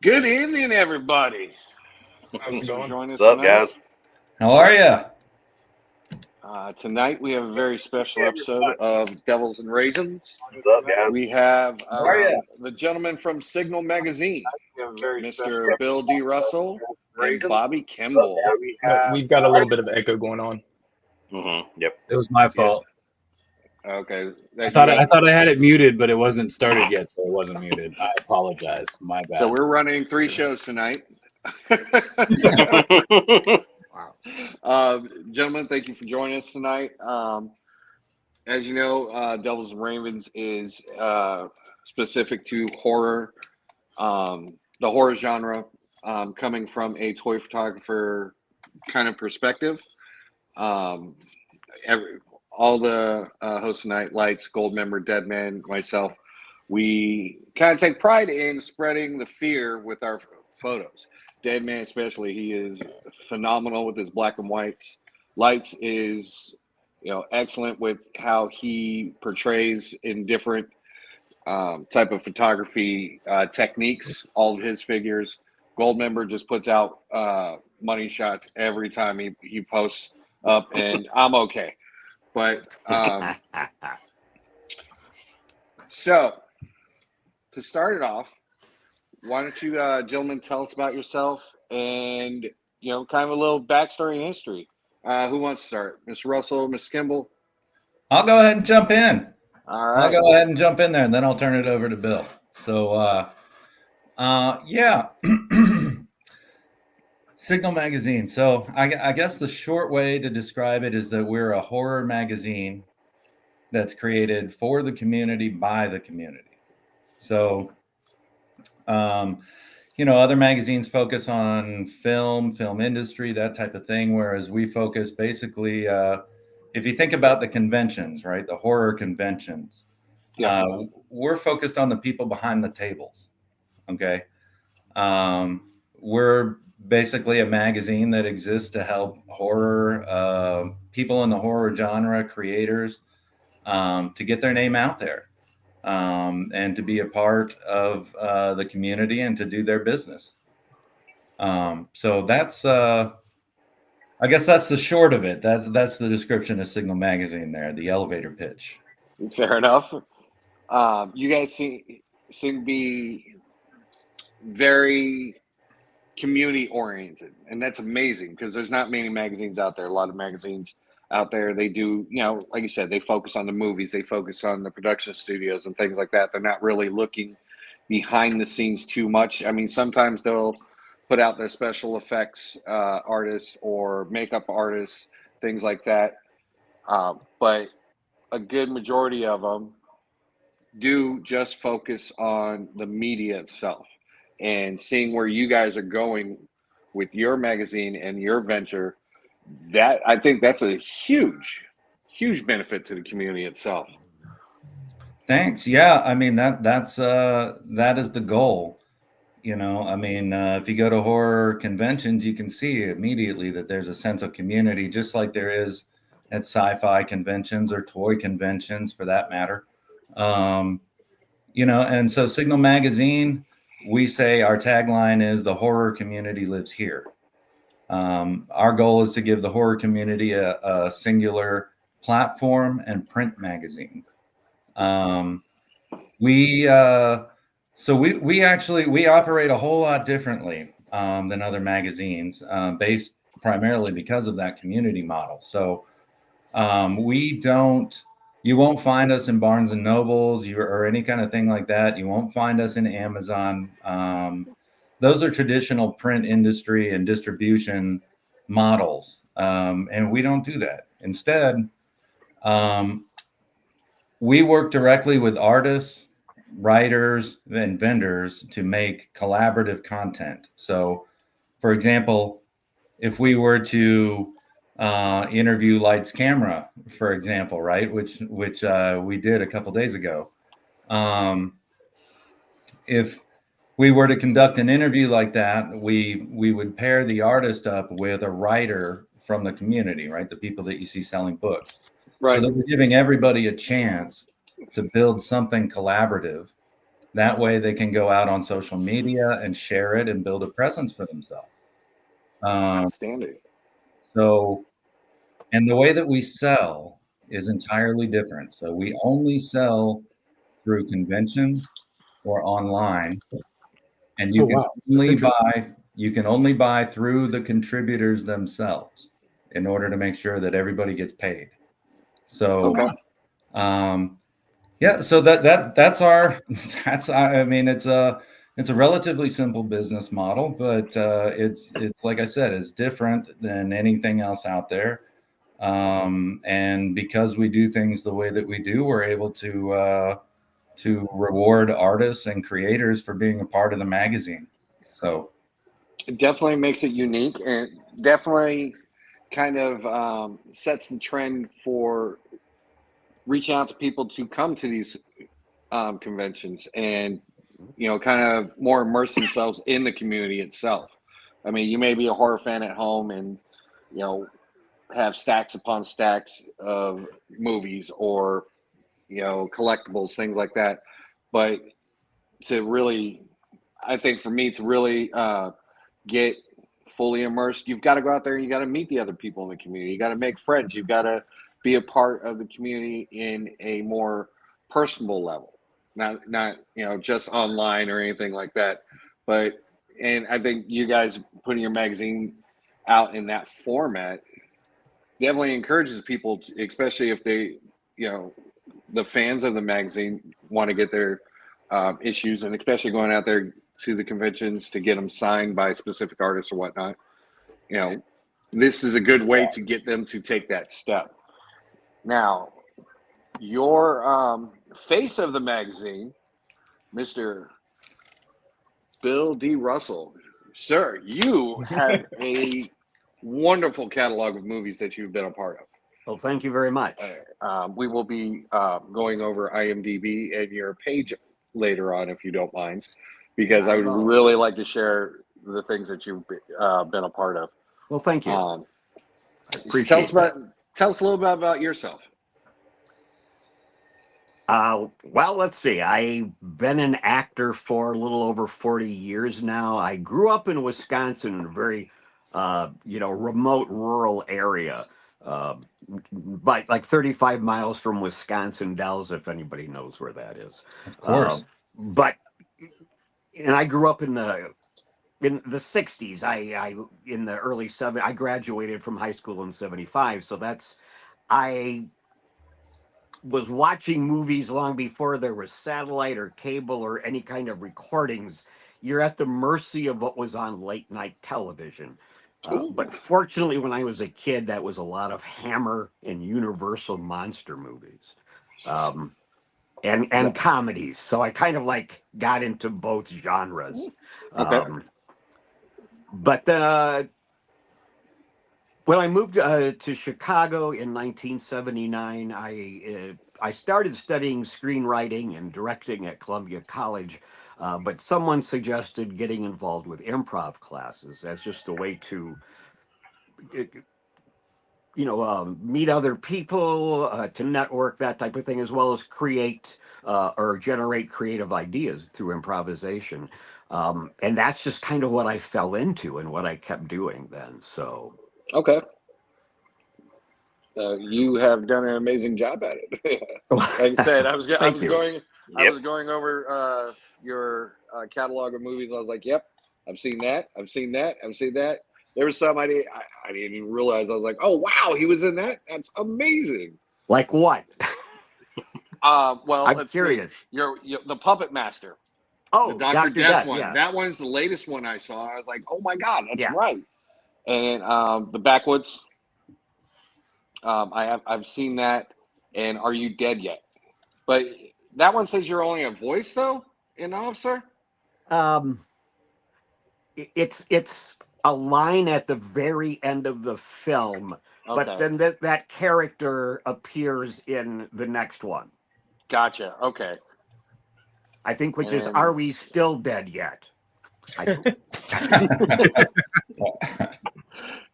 Good evening, everybody. How's it going? Join us What's up, tonight. guys? How are you? Tonight we have a very special episode of Devils and Raisins. What's up, guys? We have How are ya? the gentleman from Signal Magazine, Mr. Bill D. Russell and Bobby Kimball. We've got a little bit of echo going on. Yep. It was my fault. Okay. I thought I had it muted, but it wasn't started yet, so it wasn't muted. I apologize. My bad. So we're running 3 shows tonight. Gentlemen, thank you for joining us tonight. As you know, Devils and Ravens is specific to horror, the horror genre, coming from a toy photographer kind of perspective. All the hosts tonight, Lights, Gold Member, Deadman, myself, we kind of take pride in spreading the fear with our photos. Deadman especially, he is phenomenal with his black and whites. Lights is, excellent with how he portrays in different type of photography techniques, all of his figures. Goldmember just puts out money shots every time he posts up, and I'm okay. But so to start it off, why don't you gentlemen tell us about yourself and kind of a little backstory and history. Who wants to start? Mr. Russell, Mr. Kimball? I'll go ahead and jump in. All right. I'll go ahead and jump in there, and then I'll turn it over to Bill. So, yeah, Signal Magazine. So I guess the short way to describe it is that we're a horror magazine that's created for the community by the community. So, other magazines focus on film industry, that type of thing, whereas we focus basically, if you think about the conventions, right, the horror conventions, we're focused on the people behind the tables, okay? We're basically a magazine that exists to help horror, people in the horror genre, creators, to get their name out there. And to be a part of the community and to do their business. So that's, I guess that's the short of it. That's the description of Signal Magazine there, the elevator pitch. Fair enough. You guys seem to be very community oriented, and that's amazing because there's not many magazines out there. A lot of magazines out there, they do, like you said, they focus on the movies, they focus on the production studios and things like that. They're not really looking behind the scenes too much. I mean, sometimes they'll put out their special effects artists or makeup artists, things like that. But a good majority of them do just focus on the media itself, and seeing where you guys are going with your magazine and your venture. That, I think that's a huge benefit to the community itself. Thanks. Yeah, I mean that is the goal. I mean, if you go to horror conventions, you can see immediately that there's a sense of community, just like there is at sci-fi conventions or toy conventions, for that matter. And so Signal Magazine, we say our tagline is the horror community lives here. Our goal is to give the horror community a singular platform and print magazine. We operate a whole lot differently than other magazines, based primarily because of that community model. So you won't find us in Barnes and Nobles or any kind of thing like that. You won't find us in Amazon. Those are traditional print industry and distribution models. And we don't do that. Instead, we work directly with artists, writers, and vendors to make collaborative content. So, for example, if we were to interview Lights Camera, for example, right, which we did a couple days ago, if we were to conduct an interview like that, we would pair the artist up with a writer from the community, right? The people that you see selling books. Right. So that we're giving everybody a chance to build something collaborative That way they can go out on social media and share it and build a presence for themselves. Outstanding. So, and the way that we sell is entirely different. So we only sell through conventions or online, and you can only buy through the contributors themselves in order to make sure that everybody gets paid. So, yeah, so that's I mean, it's a relatively simple business model, but it's like I said, it's different than anything else out there. And because we do things the way that we do, we're able to reward artists and creators for being a part of the magazine. So it definitely makes it unique, and definitely kind of sets the trend for reaching out to people to come to these conventions and, kind of more immerse themselves in the community itself. I mean, you may be a horror fan at home and, have stacks upon stacks of movies or, collectibles, things like that. But to really, I think for me to really get fully immersed, you've got to go out there and you got to meet the other people in the community. You got to make friends. You've got to be a part of the community in a more personable level, not just online or anything like that. But and I think you guys putting your magazine out in that format definitely encourages people, especially if they, the fans of the magazine want to get their issues, and especially going out there to the conventions to get them signed by specific artists or whatnot. This is a good way to get them to take that step. Now, your face of the magazine, Mr. Bill D. Russell, sir, you have a wonderful catalog of movies that you've been a part of. Well, thank you very much. We will be going over IMDb and your page later on, if you don't mind, because I would really like to share the things that you've been a part of. Well, thank you. I appreciate tell us a little bit about yourself. Well, let's see. I've been an actor for a little over 40 years now. I grew up in Wisconsin, in a very, remote rural area, but like 35 miles from Wisconsin Dells, if anybody knows where that is. Of course. And I grew up in the 60s. I in the early 70s. I graduated from high school in 75. So I was watching movies long before there was satellite or cable or any kind of recordings. You're at the mercy of what was on late night television. But fortunately, when I was a kid, that was a lot of Hammer and Universal monster movies, and comedies. So I kind of got into both genres. Okay. But when I moved to Chicago in 1979, I started studying screenwriting and directing at Columbia College, but someone suggested getting involved with improv classes as just a way to, meet other people, to network, that type of thing, as well as create or generate creative ideas through improvisation. And that's just kind of what I fell into and what I kept doing then. So. Okay. You have done an amazing job at it. Like I said, I was going over your catalog of movies. I was like, "Yep, I've seen that. I've seen that. I've seen that." There was some I didn't even realize. I was like, "Oh wow, he was in that. That's amazing." Like what? Well, I'm curious. You're the Puppet Master. Oh, the Dr. Death one. Yeah. That one's the latest one I saw. I was like, "Oh my god, that's right." And the Backwoods. I've seen that, and Are You Dead Yet? But that one says you're only a voice though, an officer. It's a line at the very end of the film, but then that character appears in the next one. Gotcha. Okay. I think, which is Are We Still Dead Yet?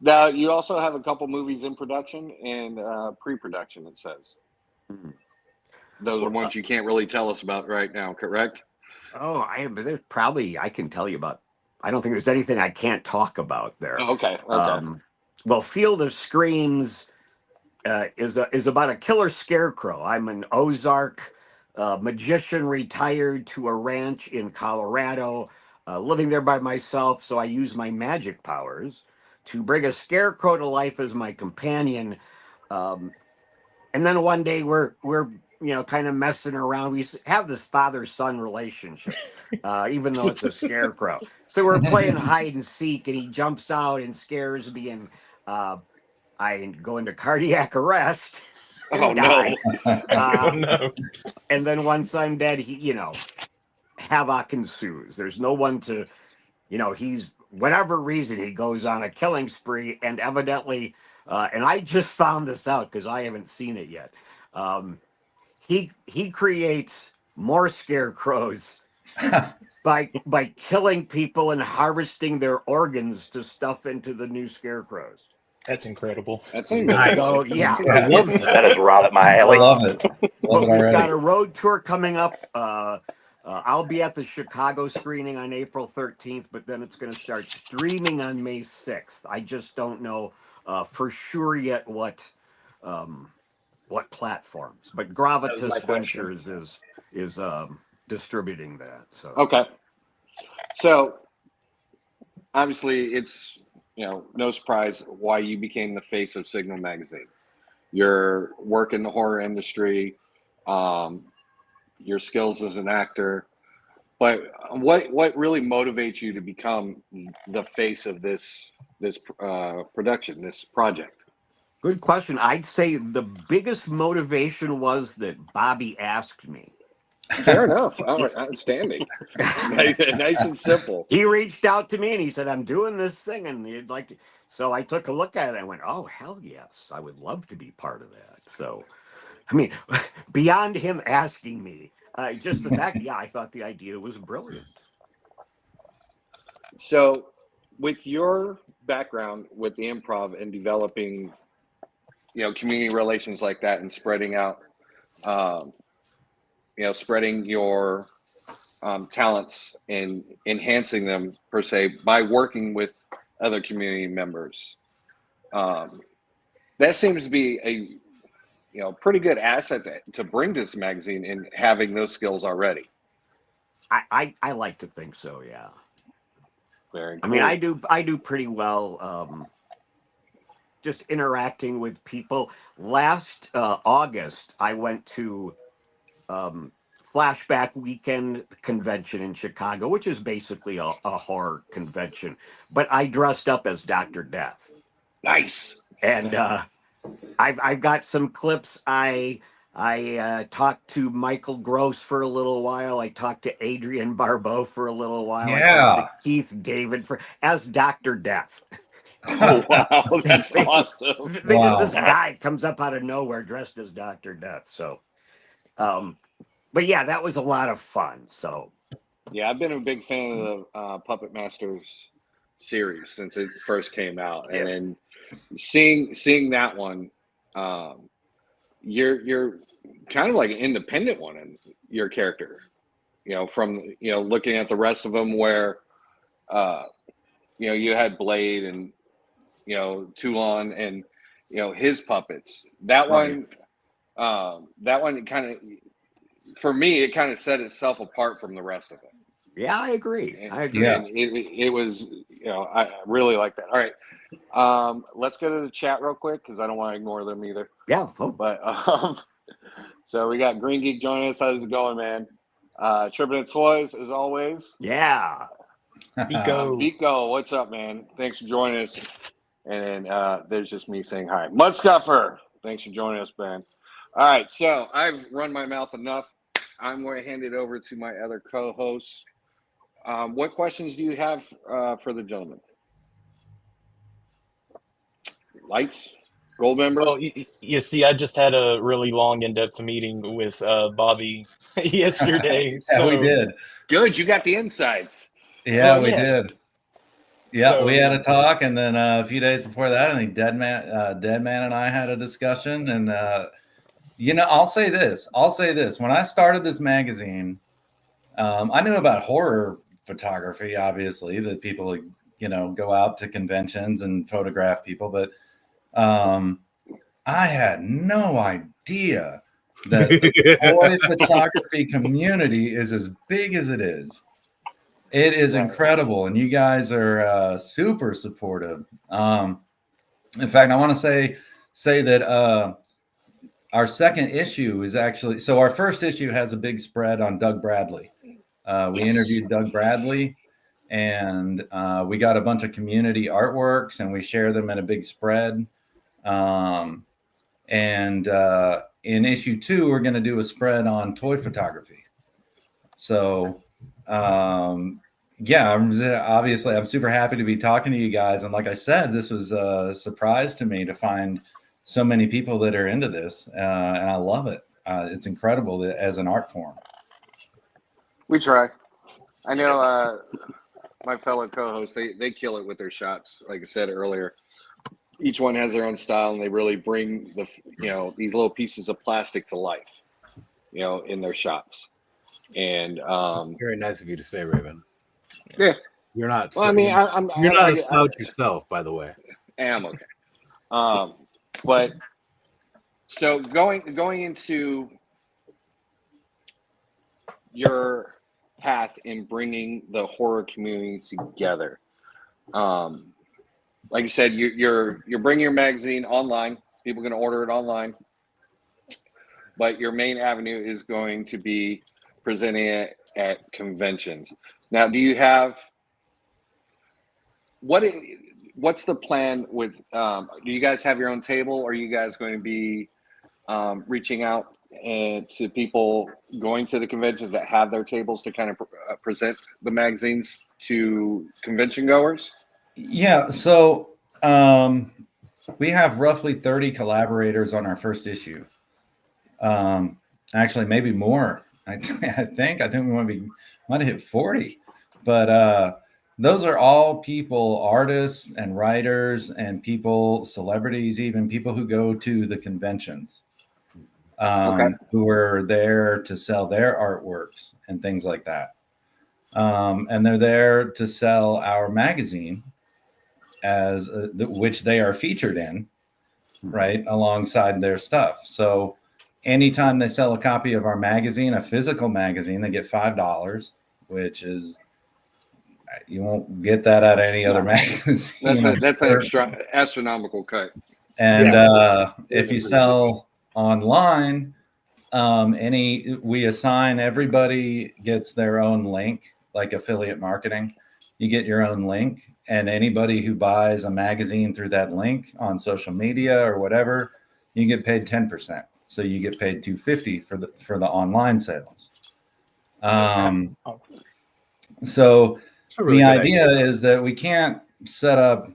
Now, you also have a couple movies in production and pre-production, it says. Mm-hmm. Those are ones you can't really tell us about right now, correct? Oh, there's probably I can tell you about. I don't think there's anything I can't talk about there. Oh, okay. Well, Field of Screams is about a killer scarecrow. I'm an Ozark magician retired to a ranch in Colorado, living there by myself. So I use my magic powers to bring a scarecrow to life as my companion. Um, and then one day we're kind of messing around. We have this father son relationship, even though it's a scarecrow. So we're playing hide and seek, and he jumps out and scares me, and I go into cardiac arrest and Oh, die. no. Oh, no. And then once I'm dead, havoc ensues. There's no one to, he's whatever reason he goes on a killing spree, and evidently, and I just found this out because I haven't seen it yet. He creates more scarecrows by killing people and harvesting their organs to stuff into the new scarecrows. That's incredible. That's Nice. So yeah, I love That is right up my I alley. love it. but Love it we've got already. a road tour coming up. I'll be at the Chicago screening on April 13th, but then it's going to start streaming on May 6th. I just don't know for sure yet what platforms. But That was my Gravitas question. Ventures is distributing that. So Okay. So obviously it's, no surprise why you became the face of Signal Magazine. Your work in the horror industry, your skills as an actor, but what really motivates you to become the face of this production, this project? good question. I'd say the biggest motivation was that Bobby asked me. Fair enough. Outstanding. Nice and simple. He reached out to me and he said, "I'm doing this thing, and you'd like to." So I took a look at it. And I went, "Oh, hell yes, I would love to be part of that." So, I mean, beyond him asking me, just the fact, yeah, I thought the idea was brilliant. So, with your background with the improv and developing, community relations like that and spreading out, spreading your talents and enhancing them per se by working with other community members, that seems to be a pretty good asset to bring to this magazine and having those skills already. I like to think so. Yeah. Very I mean, cool. I do pretty well. Just interacting with people. Last August, I went to Flashback Weekend convention in Chicago, which is basically a horror convention. But I dressed up as Dr. Death, Nice. and I've got some clips. I talked to Michael Gross for a little while. I talked to Adrian Barbeau for a little while. I talked to Keith David as Dr. Death. Oh, wow. That's awesome. Because this guy comes up out of nowhere dressed as Dr. Death. So, but yeah, that was a lot of fun. So, Yeah, I've been a big fan of the Puppet Masters series since it first came out, and then seeing that one, you're kind of like an independent one in your character, from looking at the rest of them where, you had Blade and Toulon and his puppets. That one kind of, for me, it kind of set itself apart from the rest of it. yeah, I agree. Yeah. And it was, I really like that. All right. Let's go to the chat real quick because I don't want to ignore them either. Yeah. But so we got Green Geek joining us. How's it going, man? Tripping at Toys as always. Yeah. Vico, what's up, man? Thanks for joining us. And there's just me saying hi. Mudscuffer, thanks for joining us, man. All right, so I've run my mouth enough. I'm going to hand it over to my other co-hosts. What questions do you have for the gentleman? Lights? Gold member? Well, you see, I just had a really long, in-depth meeting with Bobby yesterday. Yeah, we did. Good, you got the insights. Yeah, Well, we yeah. did. Yeah, So- we had a talk, and then a few days before that, I think Deadman and I had a discussion. And I'll say this: when I started this magazine, I knew about horror photography, obviously, that people, go out to conventions and photograph people, but I had no idea that the toy photography community is as big as it is. It is incredible, and you guys are super supportive. In fact, I want to say that our second issue is actually, so our first issue has a big spread on Doug Bradley. We interviewed Doug Bradley, and we got a bunch of community artworks, and we share them in a big spread. And in issue 2, we're going to do a spread on toy photography. So, yeah, I'm super happy to be talking to you guys. And like I said, this was a surprise to me to find so many people that are into this, and I love it. It's incredible as an art form. We try. I know my fellow co-hosts, they kill it with their shots. Like I said earlier, each one has their own style, and they really bring these little pieces of plastic to life, in their shots. And very nice of you to say, Raven. Yeah, you're not. Well, I mean, you're not a slouch yourself, by the way. Almost. But so going into your path in bringing the horror community together, like you said, you're bringing your magazine online. People are going to order it online, but your main avenue is going to be presenting it at conventions. Now, do you have what's the plan with? Do you guys have your own table? Or are you guys going to be reaching out to people going to the conventions that have their tables to kind of present the magazines to convention goers? Yeah, so we have roughly 30 collaborators on our first issue. Actually, maybe more. I think we might have hit 40, but those are all people, artists and writers and people, celebrities, even people who go to the conventions, who are there to sell their artworks and things like that. And they're there to sell our magazine as which they are featured in, right, alongside their stuff. So anytime they sell a copy of our magazine, a physical magazine, they get $5, which is, you won't get that out of any other magazine. That's an astronomical cut. And if you sell online, we assign, everybody gets their own link, like affiliate marketing. You get your own link, and anybody who buys a magazine through that link on social media or whatever, you get paid 10%. So you get paid $250 for the online sales. So the idea is that we can't set up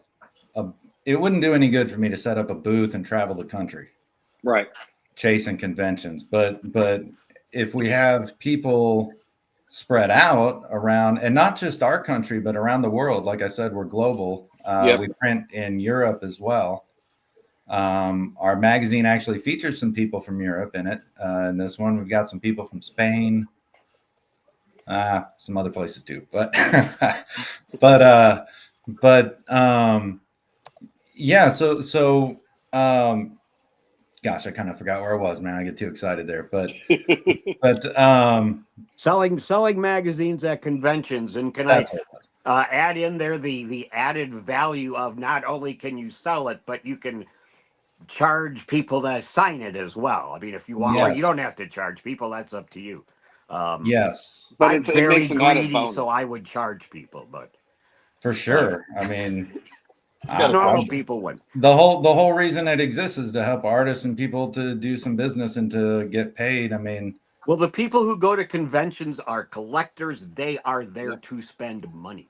it wouldn't do any good for me to set up a booth and travel the country, right, chasing conventions. But if we have people spread out around, and not just our country, but around the world, like I said, we're global. We print in Europe as well. Our magazine actually features some people from Europe in it. In this one, we've got some people from Spain, some other places too, but yeah. So gosh, I kind of forgot where I was, man. I get too excited there, but selling magazines at conventions, and can I add in there the added value of not only can you sell it, but you can charge people that sign it as well. I mean, if you want, or you don't have to charge people. That's up to you. Yes, but I'm very greedy, so I would charge people. But for sure, I mean, normal people would. The whole reason it exists is to help artists and people to do some business and to get paid. I mean, well, the people who go to conventions are collectors. They are there to spend money.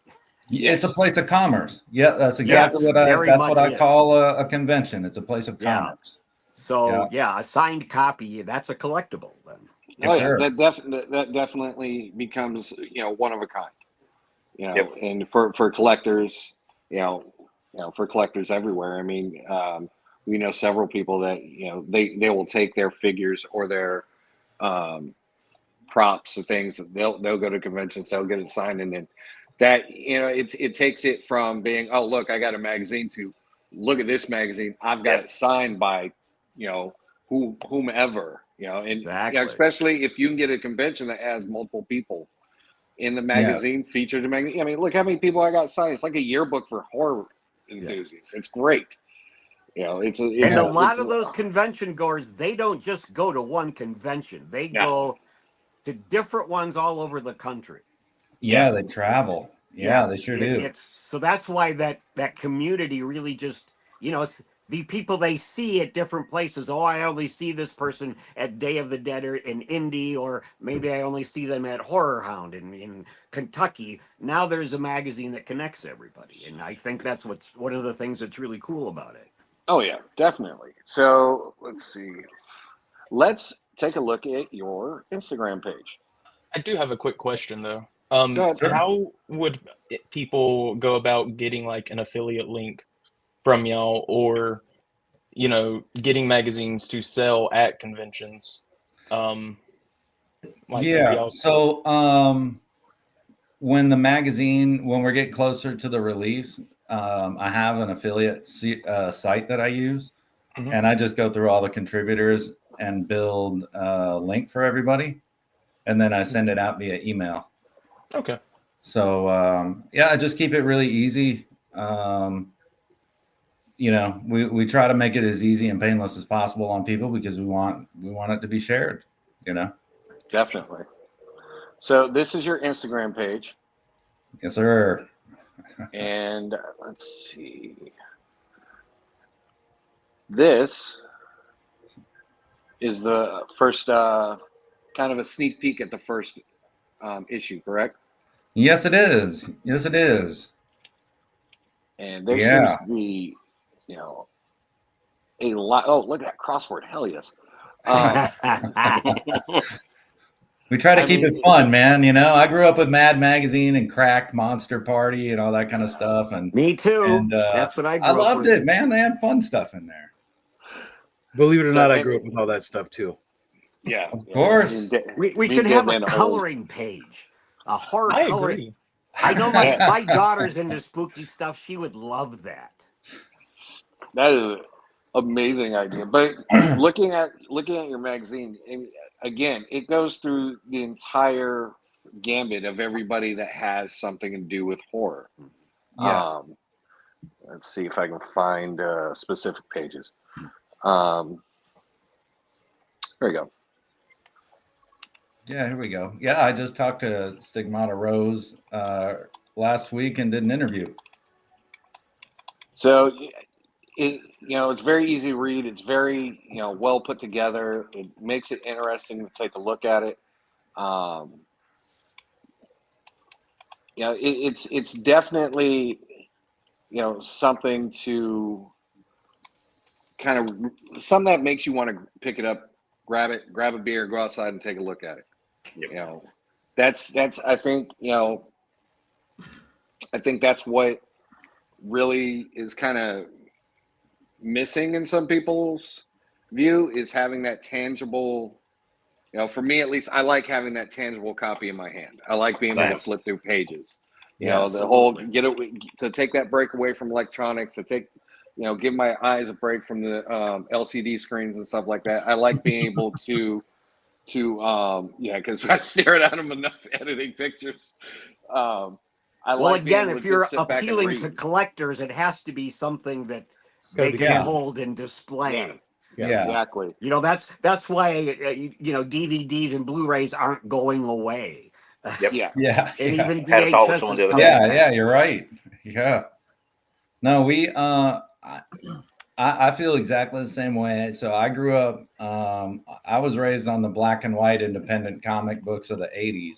It's a place of commerce. Yeah, that's exactly what I call a convention. It's a place of commerce. So a signed copy, that's a collectible then. That definitely becomes one of a kind. And for collectors, for collectors everywhere. I mean, we know several people that they will take their figures or their props or things. They'll go to conventions, they'll get it signed, and then that, you know, it takes it from being, oh look, I got a magazine, to look at this magazine, I've got it signed by, you know, whomever, you know, and Exactly. especially if you can get a convention that has multiple people in the magazine, featured in magazine. I mean, look how many people I got signed. It's like a yearbook for horror enthusiasts. It's great. You know, it's a lot of those convention goers, they don't just go to one convention. They go to different ones all over the country. Yeah, they travel. Yeah, they sure do. So that's why that community really just, you know, it's the people they see at different places. Oh, I only see this person at Day of the Dead or in Indy, or maybe I only see them at Horror Hound in Kentucky. Now there's a magazine that connects everybody. And I think that's what's one of the things that's really cool about it. Oh, yeah, definitely. So let's see. Let's take a look at your Instagram page. I do have a quick question though. Go ahead. How would people go about getting like an affiliate link from y'all, or, you know, getting magazines to sell at conventions? So when we get closer to the release, I have an affiliate site that I use, and I just go through all the contributors and build a link for everybody, and then I send it out via email. Okay. So I just keep it really easy. You know, we try to make it as easy and painless as possible on people, because we want it to be shared, you know. Definitely. So this is your Instagram page. Yes, sir. And let's see. This is the first kind of a sneak peek at the first issue, correct? Yes, it is. Yes, it is. And there seems to be, you know, a lot. Oh, look at that crossword. Hell yes. We try to keep it fun, man. You know, I grew up with Mad Magazine and Cracked, Monster Party, and all that kind of stuff. And me too. And, that's what I grew up loved with. it, man. They had fun stuff in there. Believe it or not, I grew up with all that stuff too. Yeah, of course. We should have a coloring page, a horror coloring. Agree. I know my daughter's into spooky stuff. She would love that. That is an amazing idea. But looking at your magazine, again, it goes through the entire gambit of everybody that has something to do with horror. Yes. Let's see if I can find specific pages. There we go. Yeah, here we go. Yeah, I just talked to Stigmata Rose last week and did an interview. So, it's very easy to read. It's very, well put together. It makes it interesting to take a look at it. It's definitely, something to kind of, something that makes you want to pick it up, grab a beer, go outside and take a look at it. Yep. That's I think that's what really is kind of missing in some people's view, is having that tangible, for me at least, I like having that tangible copy in my hand. I like being able to flip through pages. The whole to take that break away from electronics, to take, give my eyes a break from the LCD screens and stuff like that. I like being able to because I stare at them enough editing pictures. If you're appealing to collectors, it has to be something that they can hold and display. Yeah, exactly. That's why DVDs and Blu-rays aren't going away. Yep. And even VHS. Yeah, you're right. Yeah. No, we I feel exactly the same way. So I grew up, I was raised on the black and white independent comic books of the 80s,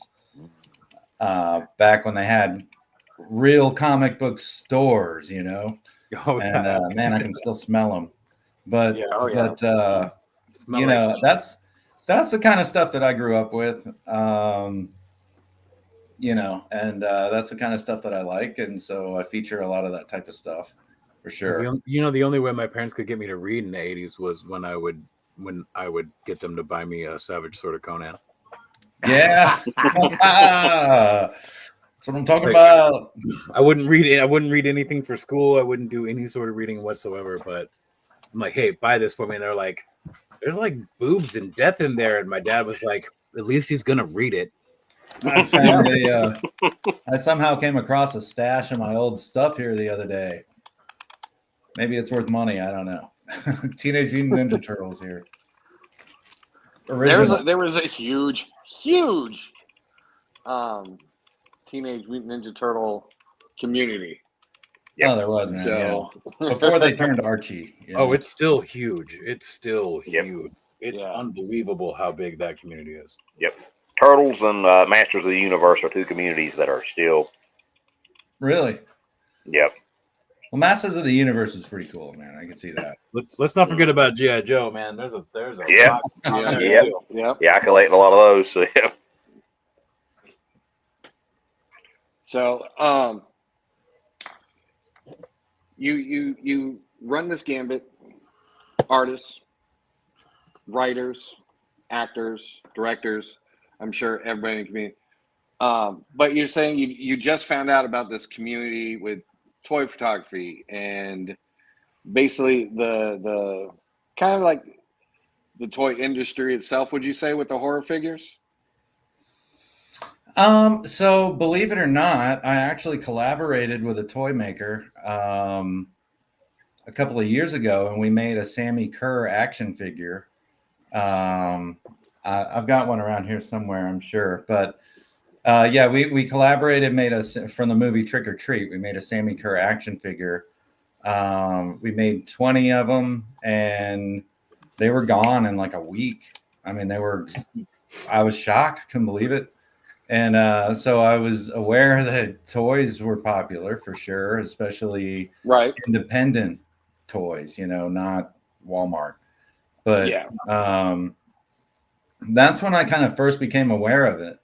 back when they had real comic book stores, man, I can still smell them. But, that's the kind of stuff that I grew up with, and that's the kind of stuff that I like. And so I feature a lot of that type of stuff. For sure. The only way my parents could get me to read in the 80s was when I would get them to buy me a Savage Sword of Conan. Yeah. That's what I'm talking Right. about. I wouldn't read it. I wouldn't read anything for school. I wouldn't do any sort of reading whatsoever. But I'm like, hey, buy this for me. And they're like, there's like boobs and death in there. And my dad was like, at least he's gonna read it. I found I somehow came across a stash of my old stuff here the other day. Maybe it's worth money. I don't know. Teenage Mutant Ninja Turtles here. Original. There was a huge Teenage Mutant Ninja Turtle community. Oh, there was, man. So Yeah. Before they turned Archie. You know? Oh, it's still huge. It's still Yep. huge. It's Yeah. unbelievable how big that community is. Yep. Turtles and Masters of the Universe are two communities that are still. Really? Yep. Well, Masters of the Universe is pretty cool, man. I can see that. Let's not forget about G.I. Joe, man. There's a Yeah. lot yeah, there, Yep. too. yeah. Yeah, I collect a lot of those. So yeah. So you run this gambit: artists, writers, actors, directors. I'm sure everybody in the community. But you're saying you just found out about this community with toy photography and basically the kind of like the toy industry itself, would you say, with the horror figures? So believe it or not, I actually collaborated with a toy maker a couple of years ago, and we made a Sammy Kerr action figure. I've got one around here somewhere, I'm sure, but yeah, we collaborated, made us from the movie Trick or Treat. We made a Sammy Kerr action figure. We made 20 of them, and they were gone in like a week. I mean, I was shocked, couldn't believe it. And so I was aware that toys were popular for sure, especially Right. independent toys, not Walmart. But Yeah. That's when I kind of first became aware of it.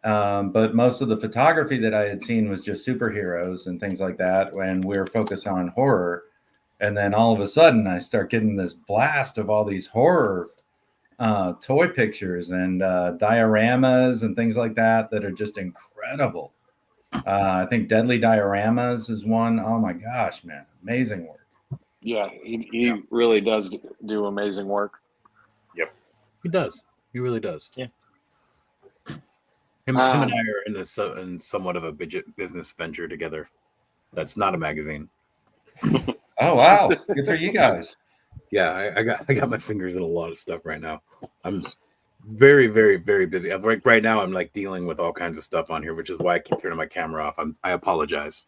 But most of the photography that I had seen was just superheroes and things like that when we were focused on horror. And then all of a sudden I start getting this blast of all these horror toy pictures and dioramas and things like that are just incredible. I think Deadly Dioramas is one. Oh my gosh, man. Amazing work. Yeah, he really does do amazing work. He does. He really does. Yeah. Him and I are in somewhat of a business venture together. That's not a magazine. Oh wow, good for you guys. Yeah, I got my fingers in a lot of stuff right now. I'm very, very, very busy. Right now, I'm like dealing with all kinds of stuff on here, which is why I keep turning my camera off. I apologize.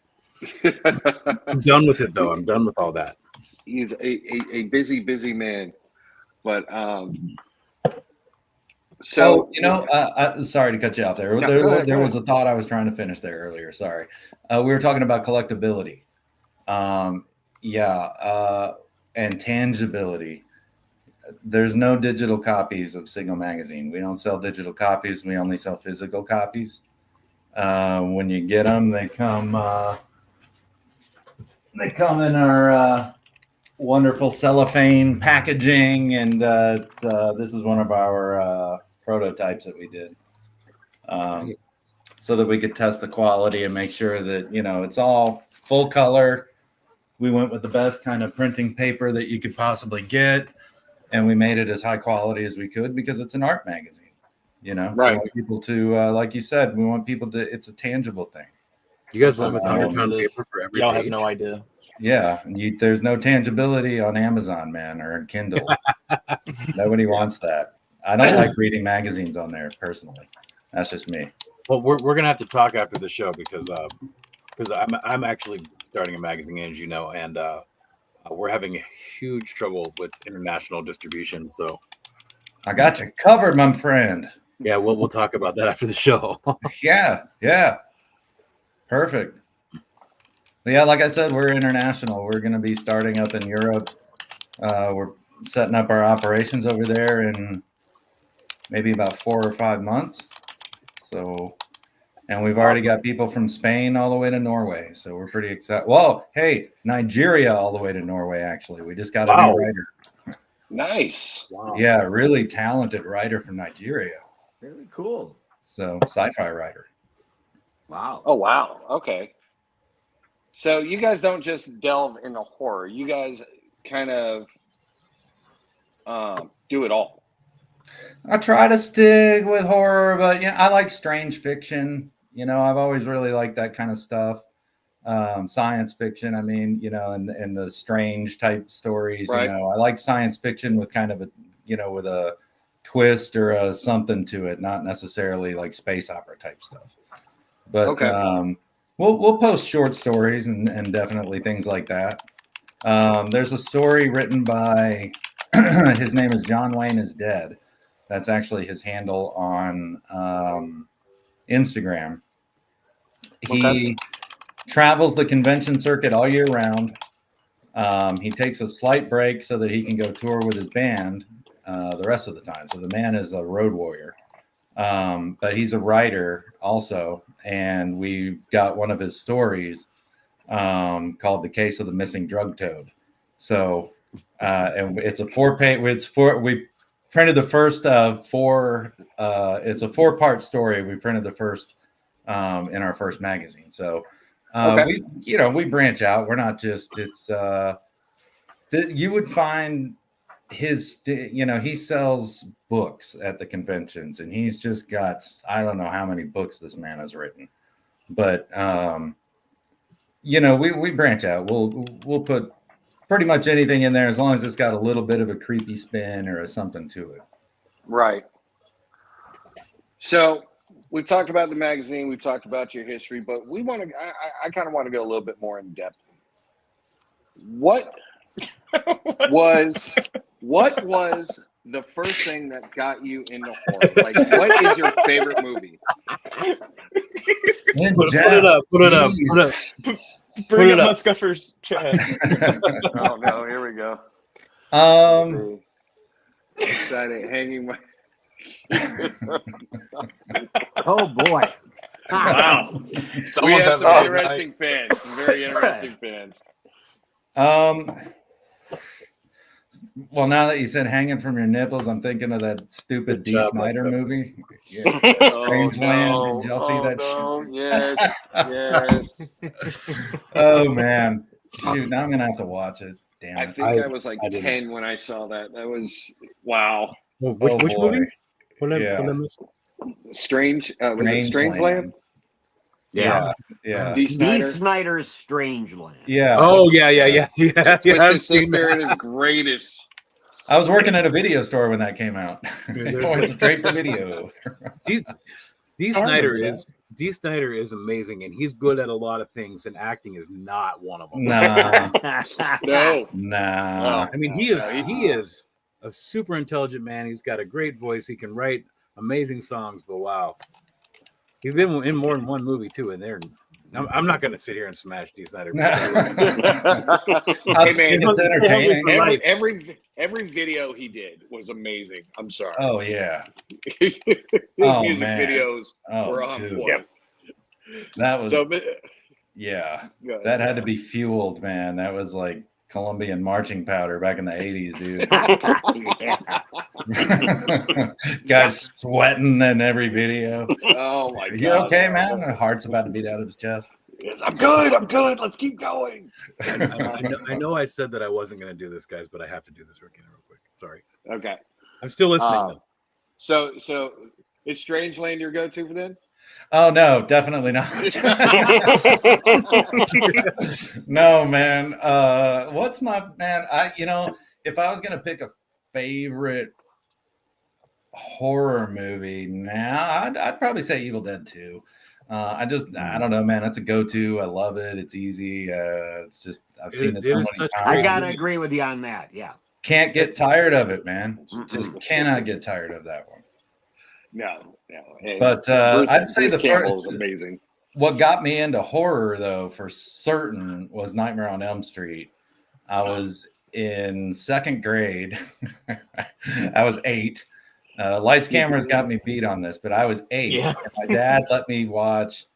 I'm done with it though. I'm done with all that. He's a busy man, but So sorry to cut you off there. No, There, go ahead, there go was a thought I was trying to finish there earlier. Sorry. We were talking about collectability. And tangibility. There's no digital copies of Signal Magazine. We don't sell digital copies. We only sell physical copies. When you get them, they come in our wonderful cellophane packaging, and this is one of our prototypes that we did, so that we could test the quality and make sure that it's all full color. We went with the best kind of printing paper that you could possibly get, and we made it as high quality as we could because it's an art magazine. Right. We want people to, like you said, we want people to. It's a tangible thing. You guys went with Sometimes 100 pound this- paper for every Y'all page. have no idea. Yeah, and there's no tangibility on Amazon, man, or Kindle. Nobody wants that. I don't like reading magazines on there personally. That's just me. Well, we're gonna have to talk after the show because I'm actually starting a magazine, as you know, and we're having huge trouble with international distribution. So I got you covered, my friend. yeah, we'll talk about that after the show. Yeah. Perfect. Yeah, like I said, we're international. We're going to be starting up in Europe. We're setting up our operations over there in maybe about 4 or 5 months. So, and we've already got people from Spain all the way to Norway. So we're pretty excited. Well, hey, Nigeria all the way to Norway, actually. We just got a new writer. Nice. Wow. Yeah, really talented writer from Nigeria. Really cool. So sci-fi writer. Wow. Oh wow. Okay. So you guys don't just delve into horror. You guys kind of do it all. I try to stick with horror, but I like strange fiction. I've always really liked that kind of stuff. Science fiction, I mean, and the strange type stories. Right. I like science fiction with kind of a, with a twist or a something to it, not necessarily like space opera type stuff. But Okay. we'll post short stories and definitely things like that. There's a story written by his name is John Wayne is Dead. That's actually his handle on Instagram. He travels the convention circuit all year round. He takes a slight break so that he can go tour with his band the rest of the time. So the man is a road warrior. But he's a writer also. And we've got one of his stories called The Case of the Missing Drug Toad. So, and it's a 4-page, we printed the first four, it's a 4-part story. We printed the first in our first magazine. So we branch out. We're not just, you would find he sells books at the conventions, and he's just got, I don't know how many books this man has written, but we branch out. We'll put pretty much anything in there as long as it's got a little bit of a creepy spin or something to it. Right. So we've talked about the magazine, we've talked about your history, but I kind of want to go a little bit more in depth. What was the first thing that got you into horror? Like, what is your favorite movie? Put it up. Bring it up up. Mutscuffer's chat. Oh no, here we go. Excited, hanging my. Oh boy. Wow. We Someone's have having some a good interesting fans. Some very interesting fans. Well, now that you said hanging from your nipples, I'm thinking of that stupid Good D. job, Snyder Mutscuffer. movie. Yeah. Oh Strangeland. no. Did y'all see that Oh, shit? yes. Oh man. Shoot, now I'm gonna have to watch it. Damn I it. think I was like I didn't. 10 when I saw that. That was wow. Which boy. movie? What did Yeah. I miss? Strange. Was it Strangeland? Yeah. Yeah. D. D. Snyder. Snyder's Strangeland. Yeah. Oh yeah. Twisted I've seen Sister that. at his greatest. I was working at a video store when that came out. there's- It went straight to video. D. I Snyder remember is D. Snyder is amazing, and he's good at a lot of things, and acting is not one of them. Nah. No. Nah. I mean, he is a super intelligent man. He's got a great voice. He can write amazing songs, but wow, he's been in more than one movie too. And I'm not going to sit here and smash D. Snyder. Hey, man, It's entertaining. Every video he did was amazing. I'm sorry. Oh yeah. His Oh, music man. videos were Oh on dude. point. That was So, yeah. go ahead. That had to be fueled, man. That was like Colombian marching powder back in the 80s, dude. Guys sweating in every video. Oh my god. You okay, man? My heart's about to beat out of his chest. Yes, I'm good. Let's keep going. I know I said that I wasn't going to do this, guys, but I have to do this again real quick. Sorry. Okay. I'm still listening. Um, so is Strangeland your go-to for then? Oh no, definitely not. No, man. What's my man? If I was gonna pick a favorite horror movie now, I'd probably say Evil Dead 2. I don't know, man. That's a go-to. I love it. It's easy. It's just I've seen it so many times. I gotta agree with you on that. Yeah. Can't get tired of it, man. Just cannot get tired of that one. No. And But I'd say the Campbell first. is amazing. What got me into horror, though, for certain, was Nightmare on Elm Street. I was in second grade. I was 8. Lights, cameras got me beat on this, but I was 8. Yeah. And my dad let me watch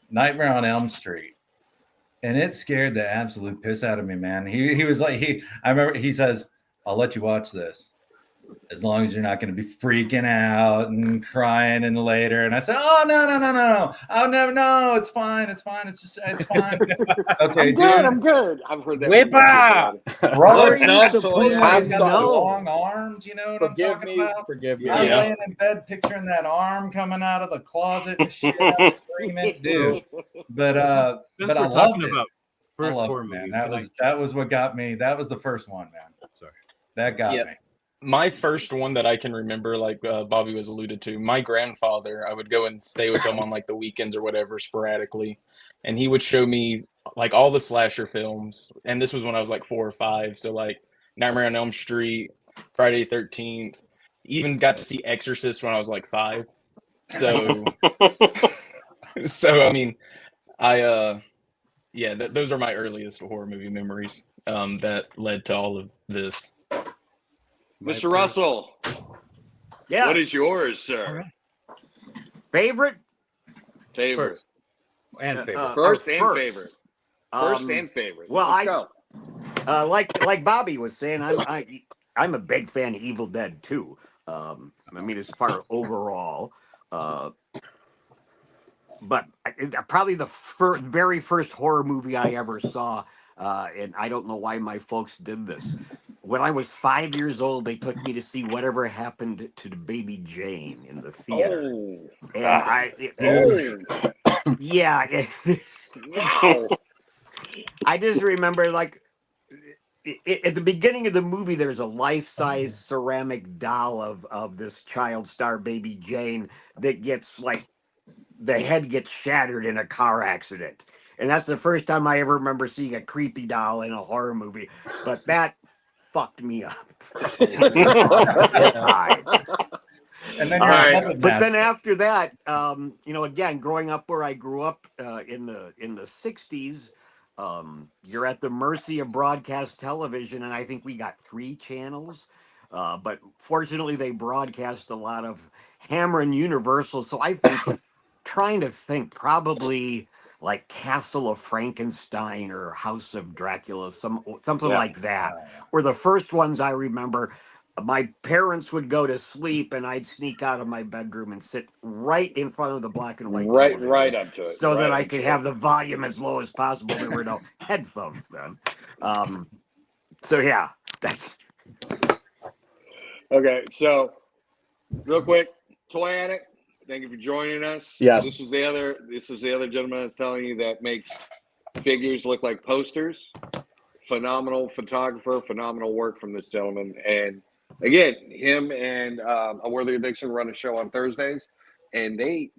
Nightmare on Elm Street, and it scared the absolute piss out of me, man. He was like, I remember he says, "I'll let you watch this." as long as you're not going to be freaking out and crying and later. And I said, oh, no. Oh, no, it's fine. It's fine. It's fine. Okay, I'm good. I've heard that. Whipper! What's up, the Toy? I'm got the no. long arms, you know what I'm talking about? Forgive me. I'm Yeah. laying in bed picturing that arm coming out of the closet and shit. I'm screaming, dude. But Since but I we're loved talking it. about I first loved horror it, man. movies, That was what got me. That was the first one, man. sorry. That got Yeah. me. My first one that I can remember, like Bobby was alluded to, my grandfather, I would go and stay with him on like the weekends or whatever sporadically. And he would show me like all the slasher films. And this was when I was like 4 or 5. So like Nightmare on Elm Street, Friday the 13th, even got to see Exorcist when I was like 5. So, so I mean, yeah, those are my earliest horror movie memories that led to all of this. Mr. Russell, Yeah. what is yours, sir? Favorite? Favorite. First and favorite. First or and first. favorite. First and favorite. Well, Let's go. like Bobby was saying, I'm a big fan of Evil Dead too. I mean, as far overall, but probably the very first horror movie I ever saw, and I don't know why my folks did this. When I was 5 years old, they took me to see Whatever Happened to the Baby Jane in the theater, and yeah. Wow. I just remember, like, at the beginning of the movie, there's a life-size ceramic doll of this child star baby Jane that gets, like, the head gets shattered in a car accident. And that's the first time I ever remember seeing a creepy doll in a horror movie. But that fucked me up. And then All you're right. a puppet But then master. after that, again, growing up where I grew up in the 60s, you're at the mercy of broadcast television, and I think we got 3 channels. But fortunately, they broadcast a lot of Hammer and Universal. So I think, trying to think, probably like Castle of Frankenstein or House of Dracula, something like that. Were the first ones I remember. My parents would go to sleep, and I'd sneak out of my bedroom and sit right in front of the black and white television, Right up to it. so that Right I up could to have it. the volume as low as possible. There were no headphones then. So yeah, that's Okay, so real quick, Toy Addict, thank you for joining us. Yes. This is the other gentleman that's telling you that makes figures look like posters. Phenomenal photographer, phenomenal work from this gentleman. And again, him and A Worthy Addiction run a show on Thursdays, and they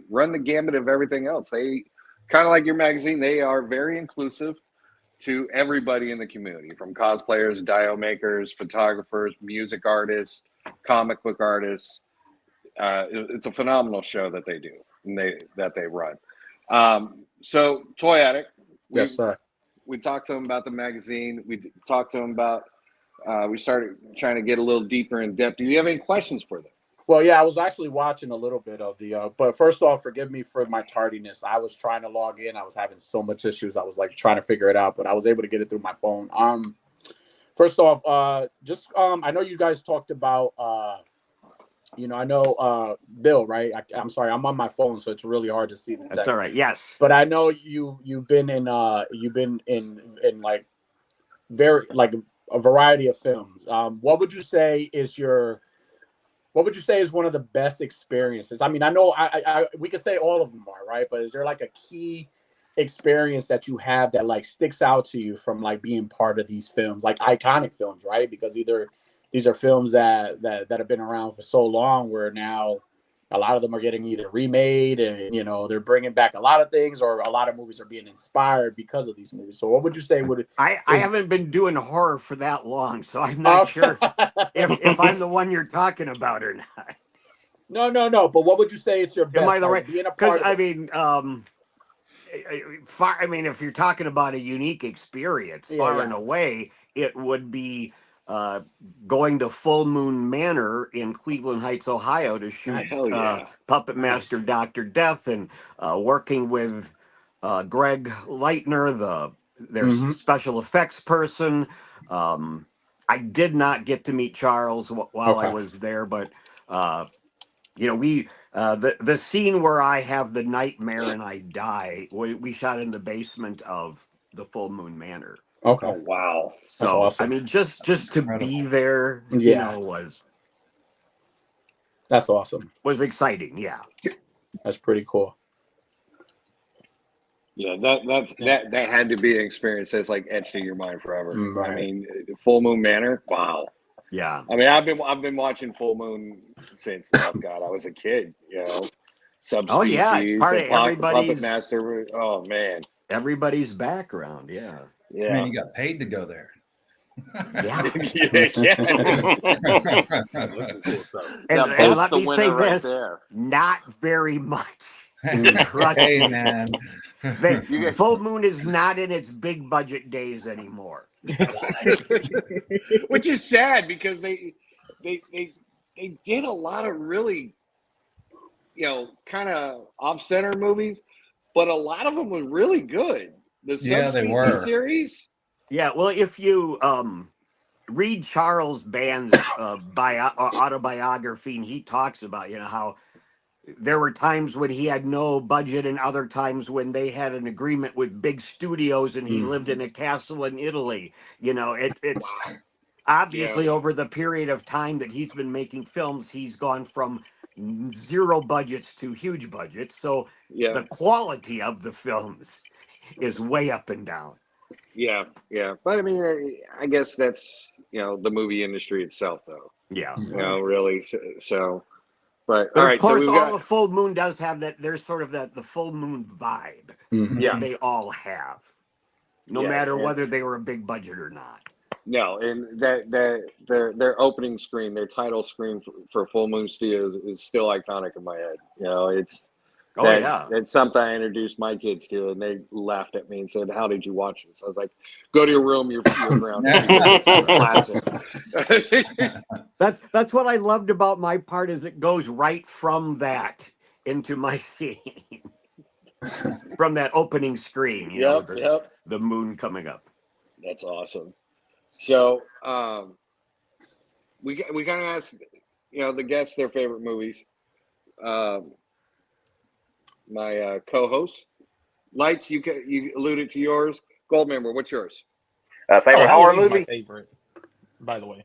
run the gamut of everything else. They kind of like your magazine, they are very inclusive to everybody in the community, from cosplayers, dio makers, photographers, music artists, comic book artists. It's a phenomenal show that they do and they run. So Toy Addict, Yes, sir. we talked to him about the magazine. We talked to him about. We started trying to get a little deeper in depth. Do you have any questions for them? Well, yeah, I was actually watching a little bit of the, but first off, forgive me for my tardiness. I was trying to log in. I was having so much issues. I was like trying to figure it out, but I was able to get it through my phone. First off, I know you guys talked about, I know Bill, right? I'm sorry, I'm on my phone, so it's really hard to see the text. all right. Yes, But I know you've been in like very like a variety of films. What would you say is one of the best experiences? I mean, I know we could say all of them are, right? But is there like a key experience that you have that like sticks out to you from like being part of these films, like iconic films, right? Because either these are films that have been around for so long where now a lot of them are getting either remade and, they're bringing back a lot of things, or a lot of movies are being inspired because of these movies. So what would you say I haven't been doing horror for that long, so I'm not sure if I'm the one you're talking about or not. No. But what would you say it's your best? Am I the like, right? being a Because part of it? if you're talking about a unique experience, far and away, it would be going to Full Moon Manor in Cleveland Heights, Ohio, to shoot Puppet Master Dr. Death, and working with Greg Leitner, their special effects person. I did not get to meet Charles while I Okay. was there, but we the scene where I have the nightmare and I die, we shot in the basement of the Full Moon Manor. Okay. Oh wow. So That's awesome. I mean, just to be Incredible. there, Yeah. That's awesome. was exciting. Yeah. That's pretty cool. Yeah, that had to be an experience that's like etched in your mind forever. Right. I mean, Full Moon Manor. Wow. Yeah. I mean, I've been watching Full Moon since I was a kid. Subspecies. Oh, yeah, it's part of Puppet everybody's- Master. Oh man. Everybody's background. Yeah. Man, Yeah. you got paid to go there. Yeah. yeah. That's some cool stuff. And, Now, and that's let the me winner say right this: there. not very much. Hey, man. Full Moon is not in its big budget days anymore. Which is sad because they did a lot of really, kind of off-center movies, but a lot of them were really good. The Yeah, they Subspecies were. series. Yeah, well, if you read Charles Band's autobiography, and he talks about how there were times when he had no budget and other times when they had an agreement with big studios and he lived in a castle in Italy. It's obviously over the period of time that he's been making films, he's gone from zero budgets to huge budgets. So Yeah, the quality of the films is way up and down. yeah. But I mean, I guess that's the movie industry itself, though. Yeah. Really. So, but But all of right. So course, we've all got the Full Moon does have that. There's sort of the Full Moon vibe. Yeah. They all have, no Yeah, matter yeah. whether they were a big budget or not. No, and their opening screen, their title screen for Full Moon Studios is still iconic in my head. It's something I introduced my kids to, and they laughed at me and said, "How did you watch this?" I was like, "Go to your room. You're around." It's a classic. That's what I loved about my part is it goes right from that into my scene, from that opening screen. Yep. The moon coming up. That's awesome. So, we kind of asked, the guests their favorite movies. My co-host, Lights, you alluded to yours. Goldmember, what's yours? Favorite horror Halloween's movie? my favorite, by the way.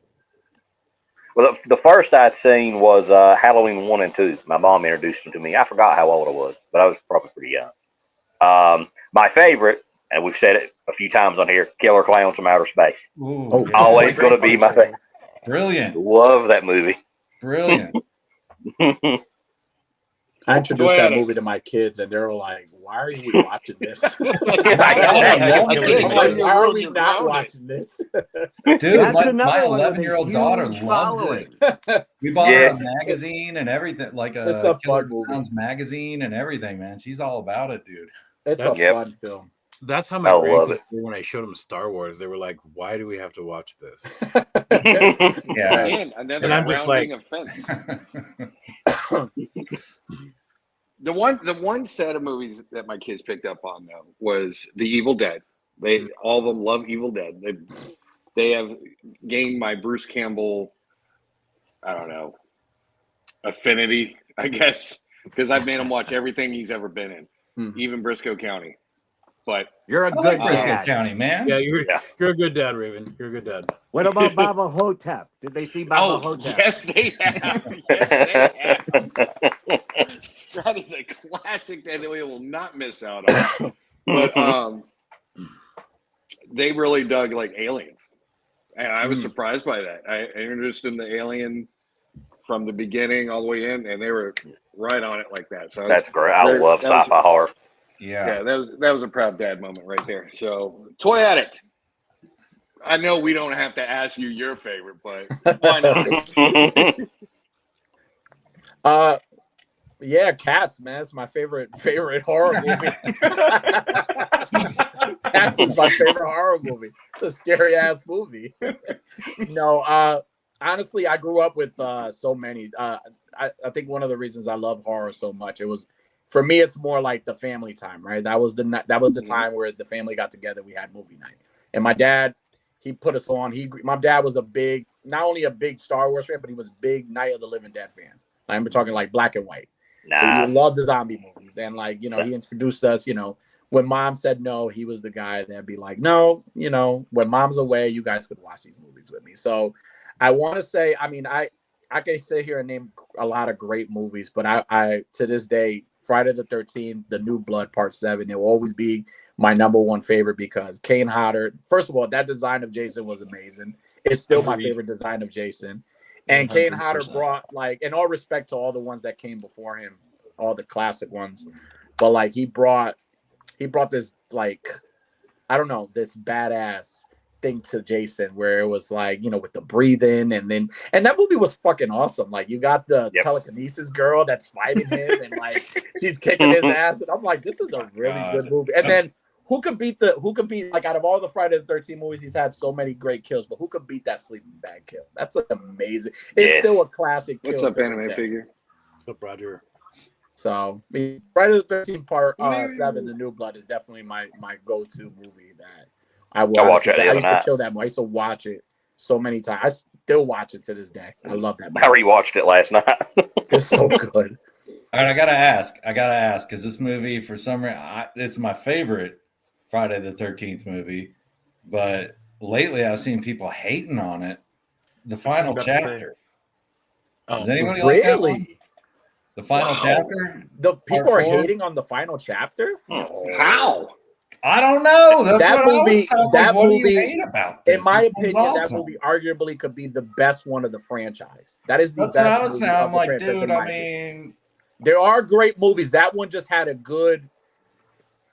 Well, the first I'd seen was Halloween 1 and 2. My mom introduced them to me. I forgot how old I was, but I was probably pretty young. My favorite, and we've said it a few times on here, Killer Clowns from Outer Space. Ooh, Always going to be my favorite. brilliant. Love that movie. Brilliant. I introduced Go that ahead. movie to my kids, and they were like, "Why are you watching this?" I I'm know. like, "Why are we You're not grounded. watching this?" Dude, That's my another one with a 11-year-old daughter huge loves following. it. We bought Yeah. her a magazine and everything, like It's a a Killer fun movie. Clowns magazine and everything, man. She's all about it, dude. It's a Yep. fun film. That's how my I love grandkids it. were when I showed them Star Wars. They were like, "Why do we have to watch this?" Yeah. Again, another And I'm just rounding like- offense. The one set of movies that my kids picked up on though was The Evil Dead. All of them love Evil Dead. They have gained my Bruce Campbell, I don't know, affinity, I guess, because I've made him watch everything he's ever been in, even Briscoe County. But You're a I good like Briscoe dad. County, man. Yeah, you're a good dad, Raven. You're a good dad. What about Baba Hotep? Did they see Baba Hotep? yes, they have. Yes, they have. That is a classic that we will not miss out on. But they really dug like Aliens, and I was surprised by that. I introduced them to Alien from the beginning all the way in, and they were right on it like that. So That's great. I love that was- sci-fi horror. Yeah. that was a proud dad moment right there. So Toy Addict. I know we don't have to ask you your favorite, but why not? Yeah, Cats, man. It's my favorite horror movie. Cats is my favorite horror movie. It's a scary ass movie. No, honestly, I grew up with so many. I think one of the reasons I love horror so much, it was for me, it's more like the family time, right? That was the time where the family got together. We had movie night, and my dad, He put us on. My dad was not only a big Star Wars fan, but he was a big Night of the Living Dead fan. I'm talking like black and white. So he Nice. loved the zombie movies. And like, he introduced us, when mom said no, he was the guy that'd be like, no, when mom's away, you guys could watch these movies with me. So I want to say, I mean, I can sit here and name a lot of great movies, but I to this day, Friday the 13th, The New Blood Part 7, it will always be my number one favorite because Kane Hodder, first of all, that design of Jason was amazing. It's still my favorite design of Jason. And 100%. Kane Hodder brought, like, in all respect to all the ones that came before him, all the classic ones, but like he brought this, like, I don't know, this badass thing to Jason where it was like, with the breathing and that movie was fucking awesome. Like you got the telekinesis girl that's fighting him and like she's kicking his ass and I'm like, this is a really good movie. And then who could beat like out of all the Friday the 13th movies, he's had so many great kills, but who could beat that sleeping bag kill? That's like amazing. It's still a classic kill. What's up, anime figure? What's up, Roger? So Friday the 13th Part 7, The New Blood is definitely my go-to movie that I watch it. I used to kill that movie. I used to watch it so many times. I still watch it to this day. I love that movie. I rewatched it last night. It's so good. All right, I gotta ask, because this movie, for some reason, it's my favorite Friday the 13th movie, but lately I've seen people hating on it. The final chapter. Does anybody like that one? The final chapter? The people are hating on the final chapter? How? I don't know. That's that what movie. I was That like, what movie, do you hate about this? in my opinion, awesome. that movie arguably could be the best one of the franchise. That is the That's best. what I was movie saying. of I'm the like, franchise, dude, in my I opinion. mean, there are great movies. That one just had a good.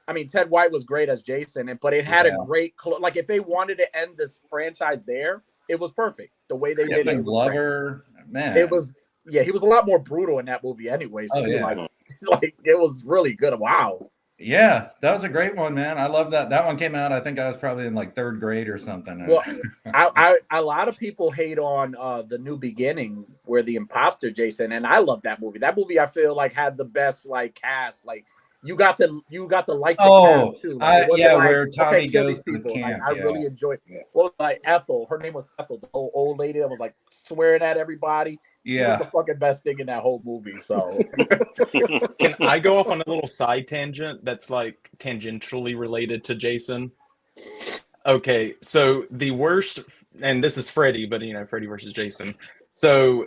I mean, Ted White was great as Jason, but it had a great. Like, if they wanted to end this franchise there, it was perfect. The way they did it. Glover, man. It was. Yeah, he was a lot more brutal in that movie, anyways. Oh, yeah. Like it was really good. Wow. Yeah, that was a great one, man. I love that. That one came out. I think I was probably in like 3rd grade or something. Well, I a lot of people hate on The New Beginning, where the imposter Jason, and I love that movie. That movie I feel like had the best like cast. Like you got to like the cast too. Like, where Tommy kill goes these to the people. camp. Like, I really enjoyed. Well, like Ethel, her name was Ethel, the old lady that was like swearing at everybody. She was the fucking best thing in that whole movie. So, can I go off on a little side tangent that's like tangentially related to Jason? Okay, so the worst, and this is Freddy, but Freddy versus Jason. So,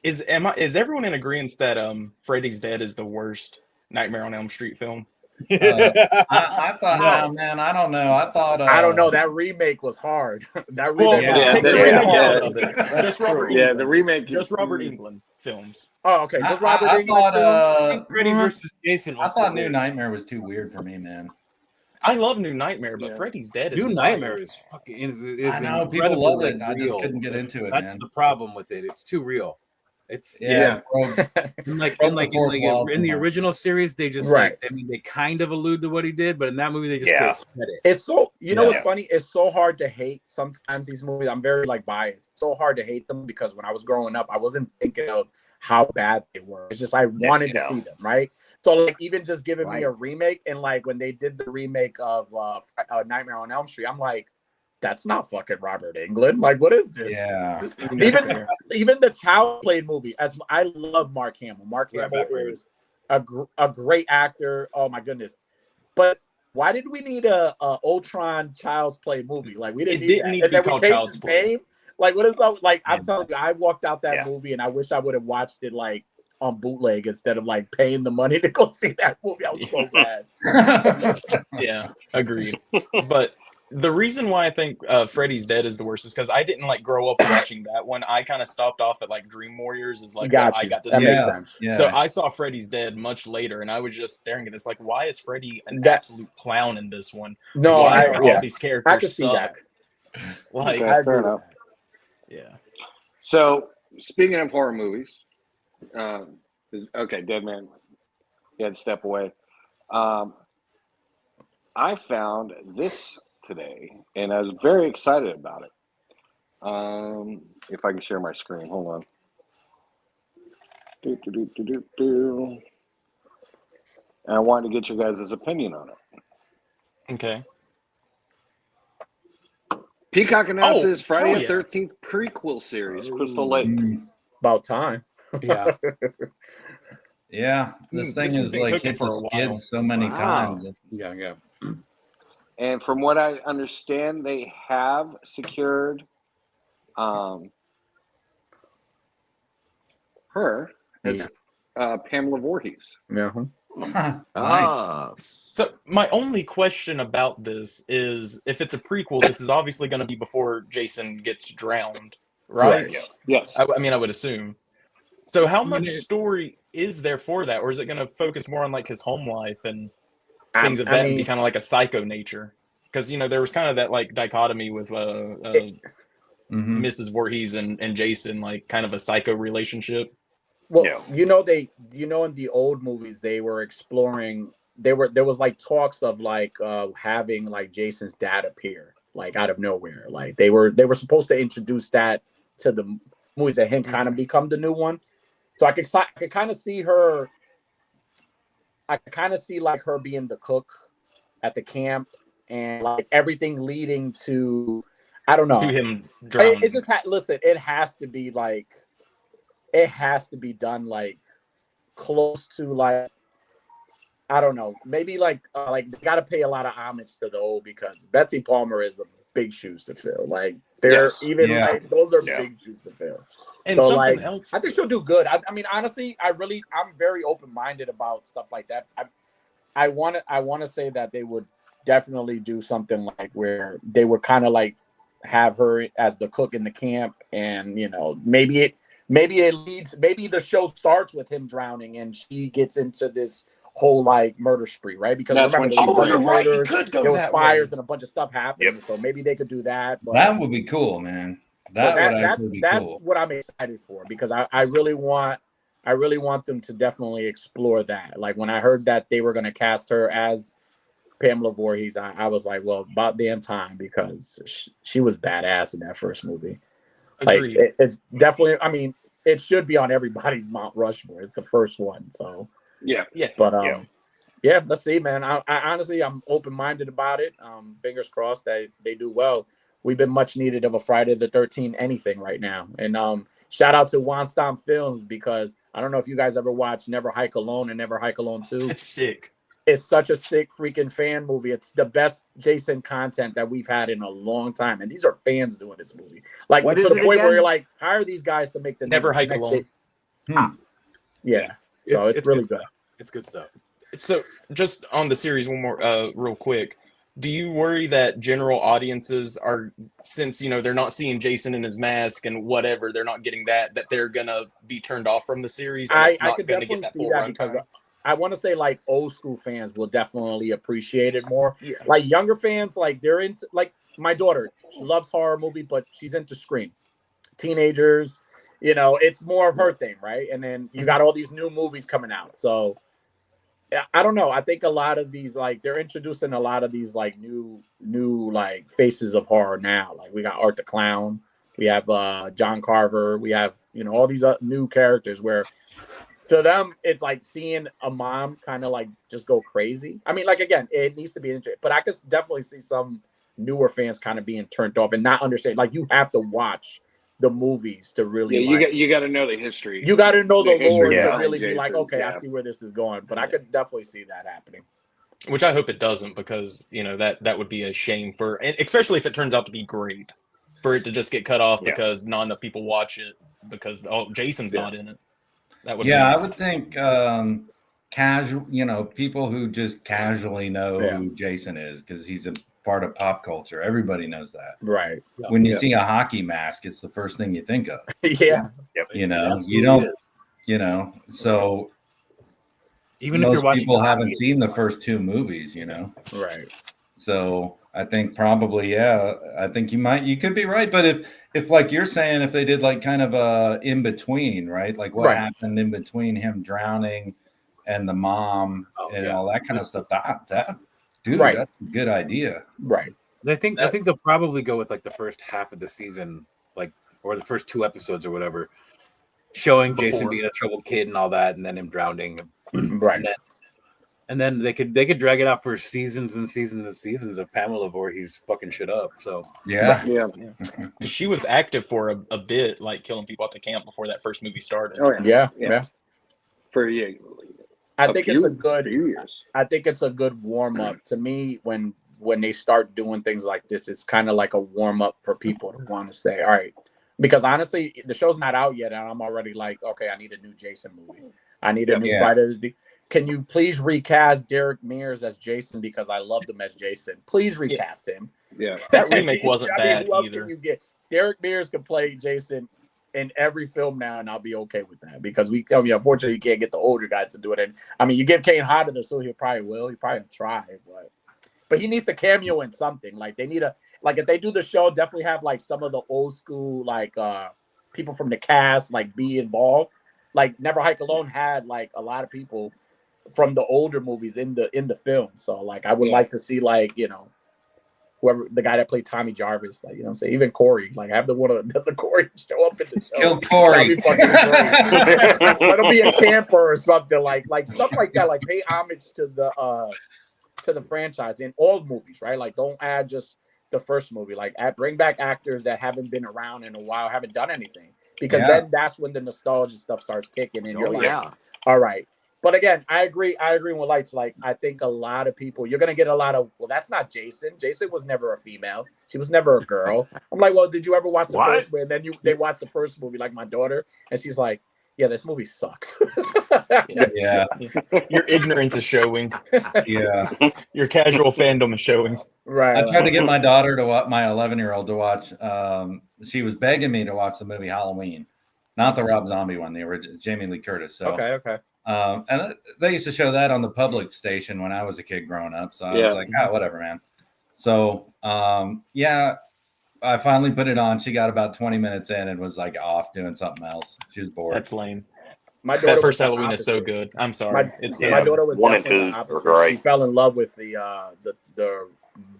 is everyone in agreement that Freddy's Dead is the worst Nightmare on Elm Street film? I thought, no, man, I don't know. I thought I don't know. That remake was hard. That remake. Take the remake out of it. Just Robert. Yeah, the remake. Just Robert Englund films. Oh, okay. Just Robert Englund. Thought Freddy versus Jason. I thought New Nightmare was too weird for me, man. I love New Nightmare, but Freddy's Dead is New Nightmare is fucking. Is I know people love it. I just couldn't get into it. That's the problem with it. It's too real. It's in the original series, they just they kind of allude to what he did, but in that movie they just can't split it. It's so what's funny? It's so hard to hate sometimes these movies. I'm very like biased. It's so hard to hate them because when I was growing up, I wasn't thinking of how bad they were. It's just I wanted to see them, right? So like even just giving me a remake, and like when they did the remake of Nightmare on Elm Street, I'm like, that's not fucking Robert Englund. Like, what is this? Yeah. Even the Child Play movie. As I love Mark Hamill. Mark Hamill is a great actor. Oh my goodness. But why did we need a Ultron Child's Play movie? Like we didn't need that. Need to be called Child's Play. Like what is up? Like I'm telling you, I walked out that movie and I wish I would have watched it like on bootleg instead of like paying the money to go see that movie. I was so bad. Yeah, agreed. But the reason why I think Freddy's Dead is the worst is because I didn't like grow up watching that one. I kind of stopped off at like Dream Warriors is like what I got to see. Makes sense. Yeah. So I saw Freddy's Dead much later, and I was just staring at this like, why is Freddy an absolute clown in this one? No, why are all these characters I can see that. Like, fair enough. Yeah. So speaking of horror movies, Dead Man, you had to step away. I found this today, and I was very excited about it. If I can share my screen, hold on. And I wanted to get your guys' opinion on it. Okay. Peacock announces Friday hell the yeah. 13th prequel series, Crystal Lake. Oh, About time. Yeah. Yeah, this thing This has is been like cooking hit for the a while. skids so many Wow. times. Yeah. And from what I understand, they have secured her as Pamela Voorhees. Yeah. Nice. Ah, So my only question about this is, if it's a prequel, this is obviously going to be before Jason gets drowned, right? Right. Yes. I mean, I would assume. So how mean, much story is there for that, or is it going to focus more on like his home life and things of I that, and mean, be kind of like a psycho nature? Because there was kind of that like dichotomy with Mhm. Mrs. Voorhees and Jason, like kind of a psycho relationship. well, Yeah. in the old movies they were exploring. There was like talks of like having like Jason's dad appear like out of nowhere. Like they were supposed to introduce that to the movies and him kind of become the new one. So I could kind of see her. I kind of see like her being the cook at the camp and like everything leading to, I don't know. To him drowning. It just listen. It has to be like, it has to be done like close to like, I don't know, maybe like they got to pay a lot of homage to the old, because Betsy Palmer is a big shoes to fill. Like they're Yes. even Yeah. like those are Yeah. big shoes to fill. And So, something like, else. I think she'll do good. I mean, honestly, I'm very open-minded about stuff like that. I want to say that they would definitely do something like where they would kind of like have her as the cook in the camp, and maybe the show starts with him drowning and she gets into this whole like murder spree, right? Because That's remember, when there was she- a bunch of you're right, it murders, could go there was that fires, way. and a bunch of stuff happening. Yep. So maybe they could do that. But That would be cool, man. That would actually be that's cool. what I'm excited for, because I really want them to definitely explore that. Like when I heard that they were going to cast her as Pamela Voorhees, I was like, well, about damn time, because she was badass in that first movie. Agreed. Like it's definitely, I mean, it should be on everybody's Mount Rushmore. It's the first one, so Yeah. but Yeah. yeah, let's see, man. I honestly, I'm open-minded about it. Fingers crossed that they do well. We've been much needed of a Friday the 13th anything right now. And shout out to Wanstomp Films, because I don't know if you guys ever watched Never Hike Alone and Never Hike Alone 2. It's sick. It's such a sick freaking fan movie. It's the best Jason content that we've had in a long time. And these are fans doing this movie. Like What to is the it point again? where you're like, hire these guys to make the Never next Hike Alone. Yeah. So it's really good. It's good stuff. So just on the series, one more real quick. Do you worry that general audiences are, since they're not seeing Jason in his mask and whatever, they're not getting that they're gonna be turned off from the series? And it's I not could gonna definitely get that see full that, run because time? I want to say like old school fans will definitely appreciate it more. Yeah. Like younger fans, like they're into, like my daughter, she loves horror movie, but she's into Scream. Teenagers, it's more of her thing, right? And then you got all these new movies coming out. So I don't know. I think a lot of these, like, they're introducing a lot of these like new like faces of horror now. Like we got Art the Clown, we have John Carver, we have all these new characters where to them it's like seeing a mom kind of like just go crazy. I mean, like again, it needs to be interesting, but I could definitely see some newer fans kind of being turned off and not understand. Like you have to watch the movies to really. Yeah, you got to know the history. You got to know the history lore to behind really be like, Jason, okay, I yeah. see where this is going. But I could definitely see that happening. Which I hope it doesn't, because that would be a shame and especially if it turns out to be great, for it to just get cut off because not enough people watch it because Jason's not in it. That would I would think casual, people who just casually know Yeah. who Jason is because he's a part of pop culture. Everybody knows that. Right. When you see a hockey mask, it's the first thing you think of. Yeah. You Absolutely don't. is. So Even if most you're watching people hockey, haven't seen the first two movies. Right. So I think probably, I think you could be right. But if like you're saying, if they did like kind of a in between, right? Like what Right. happened in between him drowning and the mom and all that kind of stuff, that dude, Right. that's a good idea. Right. I think they'll probably go with like the first half of the season, like, or the first 2 episodes or whatever, showing Jason Before. being a troubled kid and all that, and then him drowning. Right. And then And then they could drag it out for seasons and seasons and seasons of Pamela Voorhees fucking shit up. So Yeah. Yeah. 'Cause she was active for a bit, like killing people at the camp before that first movie started. Oh Yeah, Yeah. yeah. For yeah. I think it's a good. few years. I think it's a good warm up to me when they start doing things like this. It's kind of like a warm up for people to want to say, all right, because honestly, the show's not out yet, and I'm already like, okay, I need a new Jason movie. I need a new Yeah. Friday. Can you please recast Derek Mears as Jason, because I loved him as Jason. Please recast him. Yeah. That remake wasn't bad who else either. Can you get? Derek Mears can play Jason in every film now, and I'll be okay with that, because unfortunately, you can't get the older guys to do it. And I mean, you give Kane Hodder the so he probably will. He probably try, but he needs to cameo in something. Like they need if they do the show, definitely have like some of the old school people from the cast be involved. Like Never Hike Alone had like a lot of people from the older movies in the film. So like I would like to see whoever the guy that played Tommy Jarvis, you know what I'm saying? Even Corey, have the Corey show up in the show. Kill Corey. That'd be fucking great. Let him be a camper or something, like stuff like that. Like pay homage to the franchise in all movies, right? Like don't add just the first movie. Bring back actors that haven't been around in a while, haven't done anything. Because then that's when the nostalgia stuff starts kicking and you're all right. But again, I agree with Lights. Like, I think a lot of people, you're going to get a lot of, well, that's not Jason. Jason was never a female. She was never a girl. I'm like, well, did you ever watch the first movie? And then they watch the first movie, like my daughter, and she's like, yeah, this movie sucks. Yeah. Your ignorance is showing. Yeah. Your casual fandom is showing. Right. I tried to get my daughter to watch, my 11-year-old to watch. She was begging me to watch the movie Halloween, not the Rob Zombie one, the original Jamie Lee Curtis. So Okay. and they used to show that on the public station when I was a kid growing up. So I was like, whatever, man. So I finally put it on. She got about 20 minutes in and was like off doing something else. She was bored. That's lame. My That first Halloween is so good. I'm sorry. My daughter was 1 and definitely 2 the were opposite. great. She fell in love with the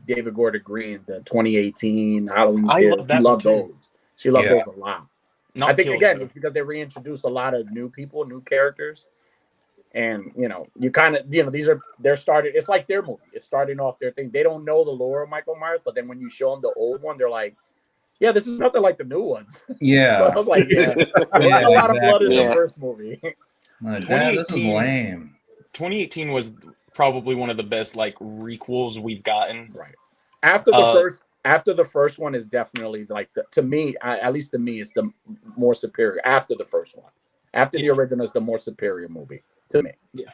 David Gordon Green, the 2018 Halloween. I Kills. love that She loved one, too. those. She loved those a lot. Not I think Kills, again, though. it's because they reintroduced a lot of new people, new characters, and you kind of they're started. It's like their movie. It's starting off their thing. They don't know the lore of Michael Myers, but then when you show them the old one, they're like, "Yeah, this is nothing like the new ones." Yeah. I was like, "Yeah, Yeah, a lot of blood in exactly. the first movie." Dad, this is 2018 lame. 2018 was probably one of the best requels we've gotten. Right. After the first one is definitely to me, at least to me, it's the more superior. After the first one, after the original is the more superior movie to me. Yeah.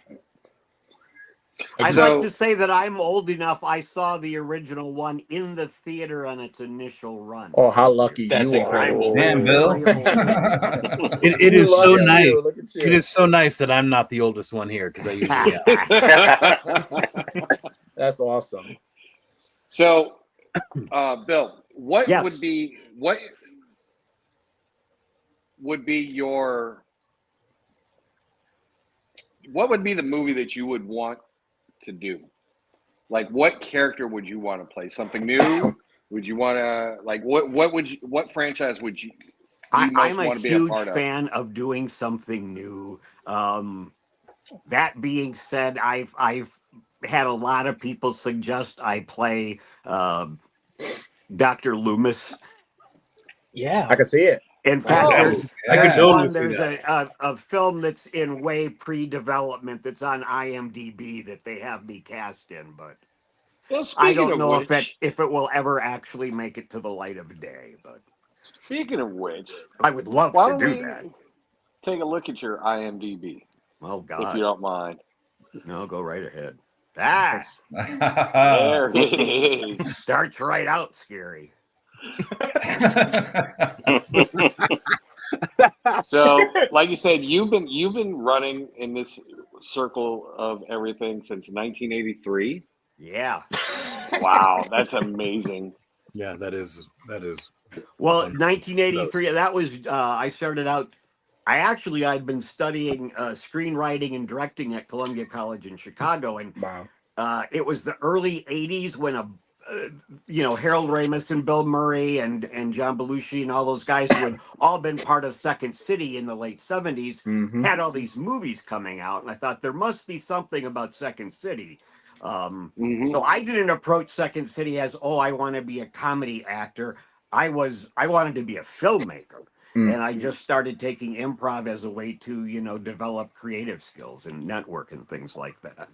I'd So- like to say that I'm old enough. I saw the original one in the theater on its initial run. Oh, how lucky That's you incredible. are! Damn, Bill. it is so Look at nice. you, look at you. It is so nice that I'm not the oldest one here because I usually am. That's awesome. So, Bill, what Yes. would be the movie that you would want to do? Like, what character would you want to play? Something new? Would you want to what franchise would you I'm most a want to be a huge part of? fan of doing something new. That being said, I've had a lot of people suggest I play Dr. Loomis. Yeah. I can see it. In fact, Oh, there's I could there's totally one. see There's that. a film that's in way pre-development that's on IMDb that they have me cast in, but Well, I speaking don't of know which, if it will ever actually make it to the light of day. But speaking of which, I would love why to don't do we that. take a look at your IMDb Oh if God, you don't mind? no, go right ahead. Ah, There it is. starts right out scary. So, like you said, you've been running in this circle of everything since 1983. Yeah. Wow, that's amazing. Yeah, that is. Well, Wonderful. 1983. That was I started out. I'd been studying screenwriting and directing at Columbia College in Chicago, and Wow. it was the early 80s when Harold Ramis and Bill Murray and John Belushi and all those guys who had all been part of Second City in the late 70s Mhm. had all these movies coming out, and I thought there must be something about Second City. Mhm. So I didn't approach Second City as, oh, I want to be a comedy actor. I wanted to be a filmmaker. Mm. And I just started taking improv as a way to, develop creative skills and network and things like that.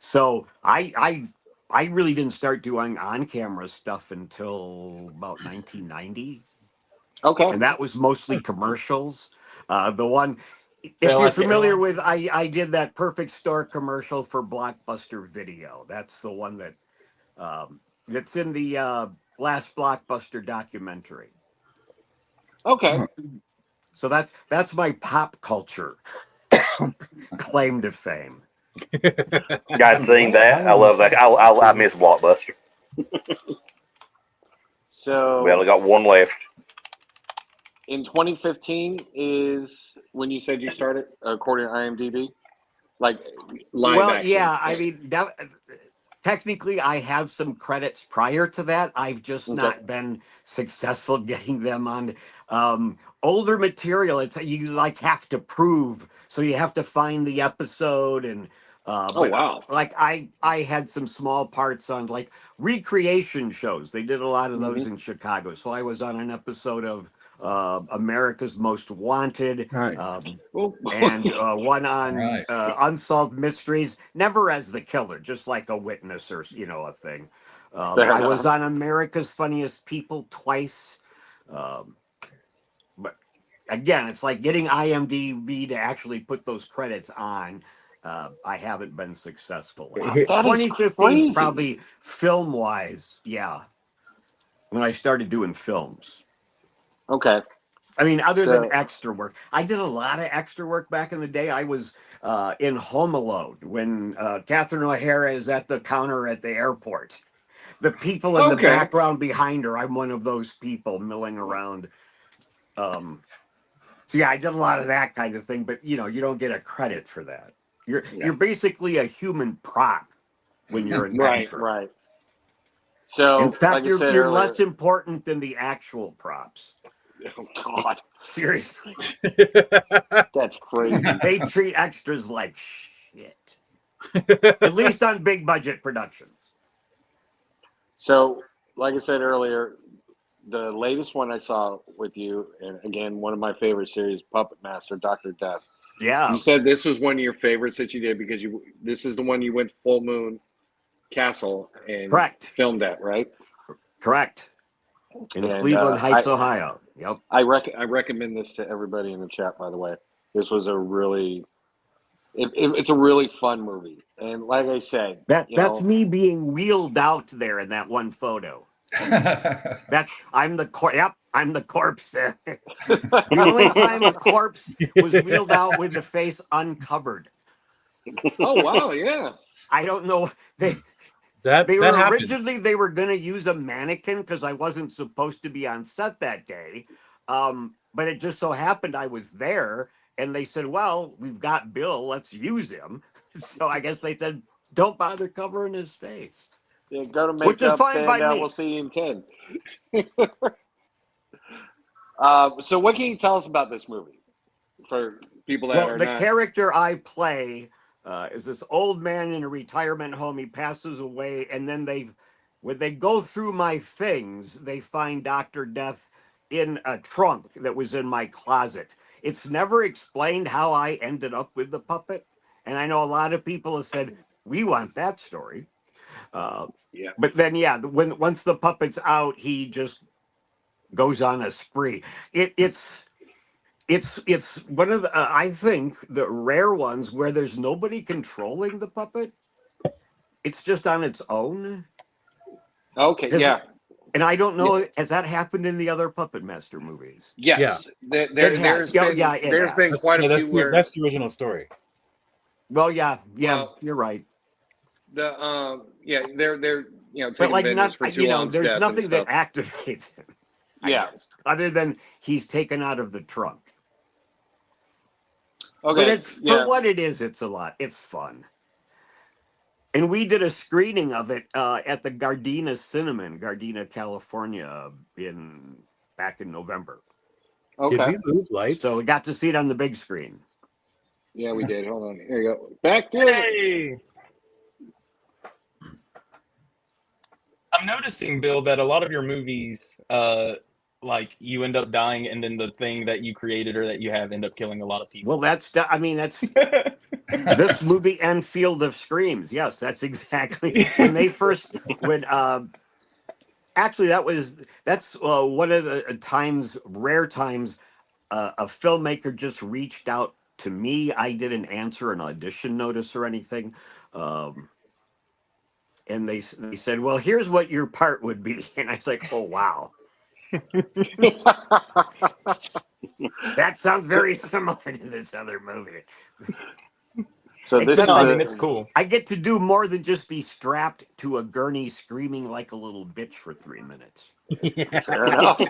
So I really didn't start doing on-camera stuff until about 1990, Okay. and that was mostly commercials. The one, if Phil, you're let's get familiar one. with, I did that Perfect Store commercial for Blockbuster Video. That's the one that's in the last Blockbuster documentary. Okay. So that's my pop culture claim to fame. Guys, seen that? I love that. I miss Blockbuster. So We only got one left. in 2015 is when you said you started, according to IMDb, like live Well, action. yeah, I mean, technically, I have some credits prior to that. I've just Okay. not been successful getting them on older material. It's you like have to prove, so you have to find the episode and. Oh But wow. like I had some small parts on like recreation shows. They did a lot of those in Chicago. So I was on an episode of America's Most Wanted. Nice. Well, And one on Right. Unsolved Mysteries, never as the killer, just like a witness or a thing. Fair I was enough. on America's Funniest People twice, but again, it's like getting IMDb to actually put those credits on. I haven't been successful. That is 2015 crazy. is probably film wise, yeah, when I started doing films. Okay. I mean, other So- than extra work, I did a lot of extra work back in the day. I was in Home Alone when Catherine O'Hara is at the counter at the airport. The people in the Okay. background behind her, I'm one of those people milling around. So yeah, I did a lot of that kind of thing, but you don't get a credit for that. You're basically a human prop when you're an Right. extra. Right. So In fact, like I you're said you're earlier, less important than the actual props. oh God, Seriously. that's crazy. They treat extras like shit. At least on big budget productions. So, like I said earlier, the latest one I saw with you, and again, one of my favorite series, Puppet Master, Dr. Death. Yeah. You said this was one of your favorites that you did because this is the one you went to Full Moon Castle and Correct. filmed at, right? Correct. In And, Cleveland Heights, Ohio. Yep. I recommend this to everybody in the chat. By the way, this was a really it's a really fun movie, and like I said, That's me being wheeled out there in that one photo. I'm the corpse there. The only time a corpse was wheeled out with the face uncovered. Oh wow, yeah. I don't know. They that were happened. originally they were going to use a mannequin because I wasn't supposed to be on set that day. But it just so happened I was there, and they said, "Well, we've got Bill. Let's use him." So I guess they said, "Don't bother covering his face." Yeah, go to Which is makeup, fine and by me. we'll see you in 10. So what can you tell us about this movie for people that Well, are the not? character I play is this old man in a retirement home. He passes away, and then when they go through my things, they find Dr. Death in a trunk that was in my closet. It's never explained how I ended up with the puppet, and I know a lot of people have said we want that story. Yeah. But then, once the puppet's out, he just goes on a spree. It's one of the, I think the rare ones where there's nobody controlling the puppet. It's just on its own. Okay. Yeah. And I don't know, has that happened in the other Puppet Master movies? Yes. It There's has. been It has. been quite a that's few where that's the original story. Well, yeah, Well, you're right. they're But taking like vengeance for too long. there's nothing that activates him. I Yeah. guess, other than he's taken out of the trunk. Okay. But for what it is, it's a lot. It's fun. And we did a screening of it at the Gardena Cinema in Gardena, California, back in November. Did Okay. we lose lights? So we got to see it on the big screen. Yeah, we did. Hold on. Here you go. Back to it. Hey! I'm noticing, Bill, that a lot of your movies, like you end up dying, and then the thing that you created or that you have end up killing a lot of people. Well, that's this movie and Field of Screams. Yes, that's exactly when they first actually that's one of the rare times a filmmaker just reached out to me. I didn't answer an audition notice or anything. And they said, "Well, here's what your part would be." And I was like, "Oh, wow. That sounds very similar to this other movie." So this Except is I I mean, it's cool. I get to do more than just be strapped to a gurney screaming like a little bitch for 3 minutes. fair enough.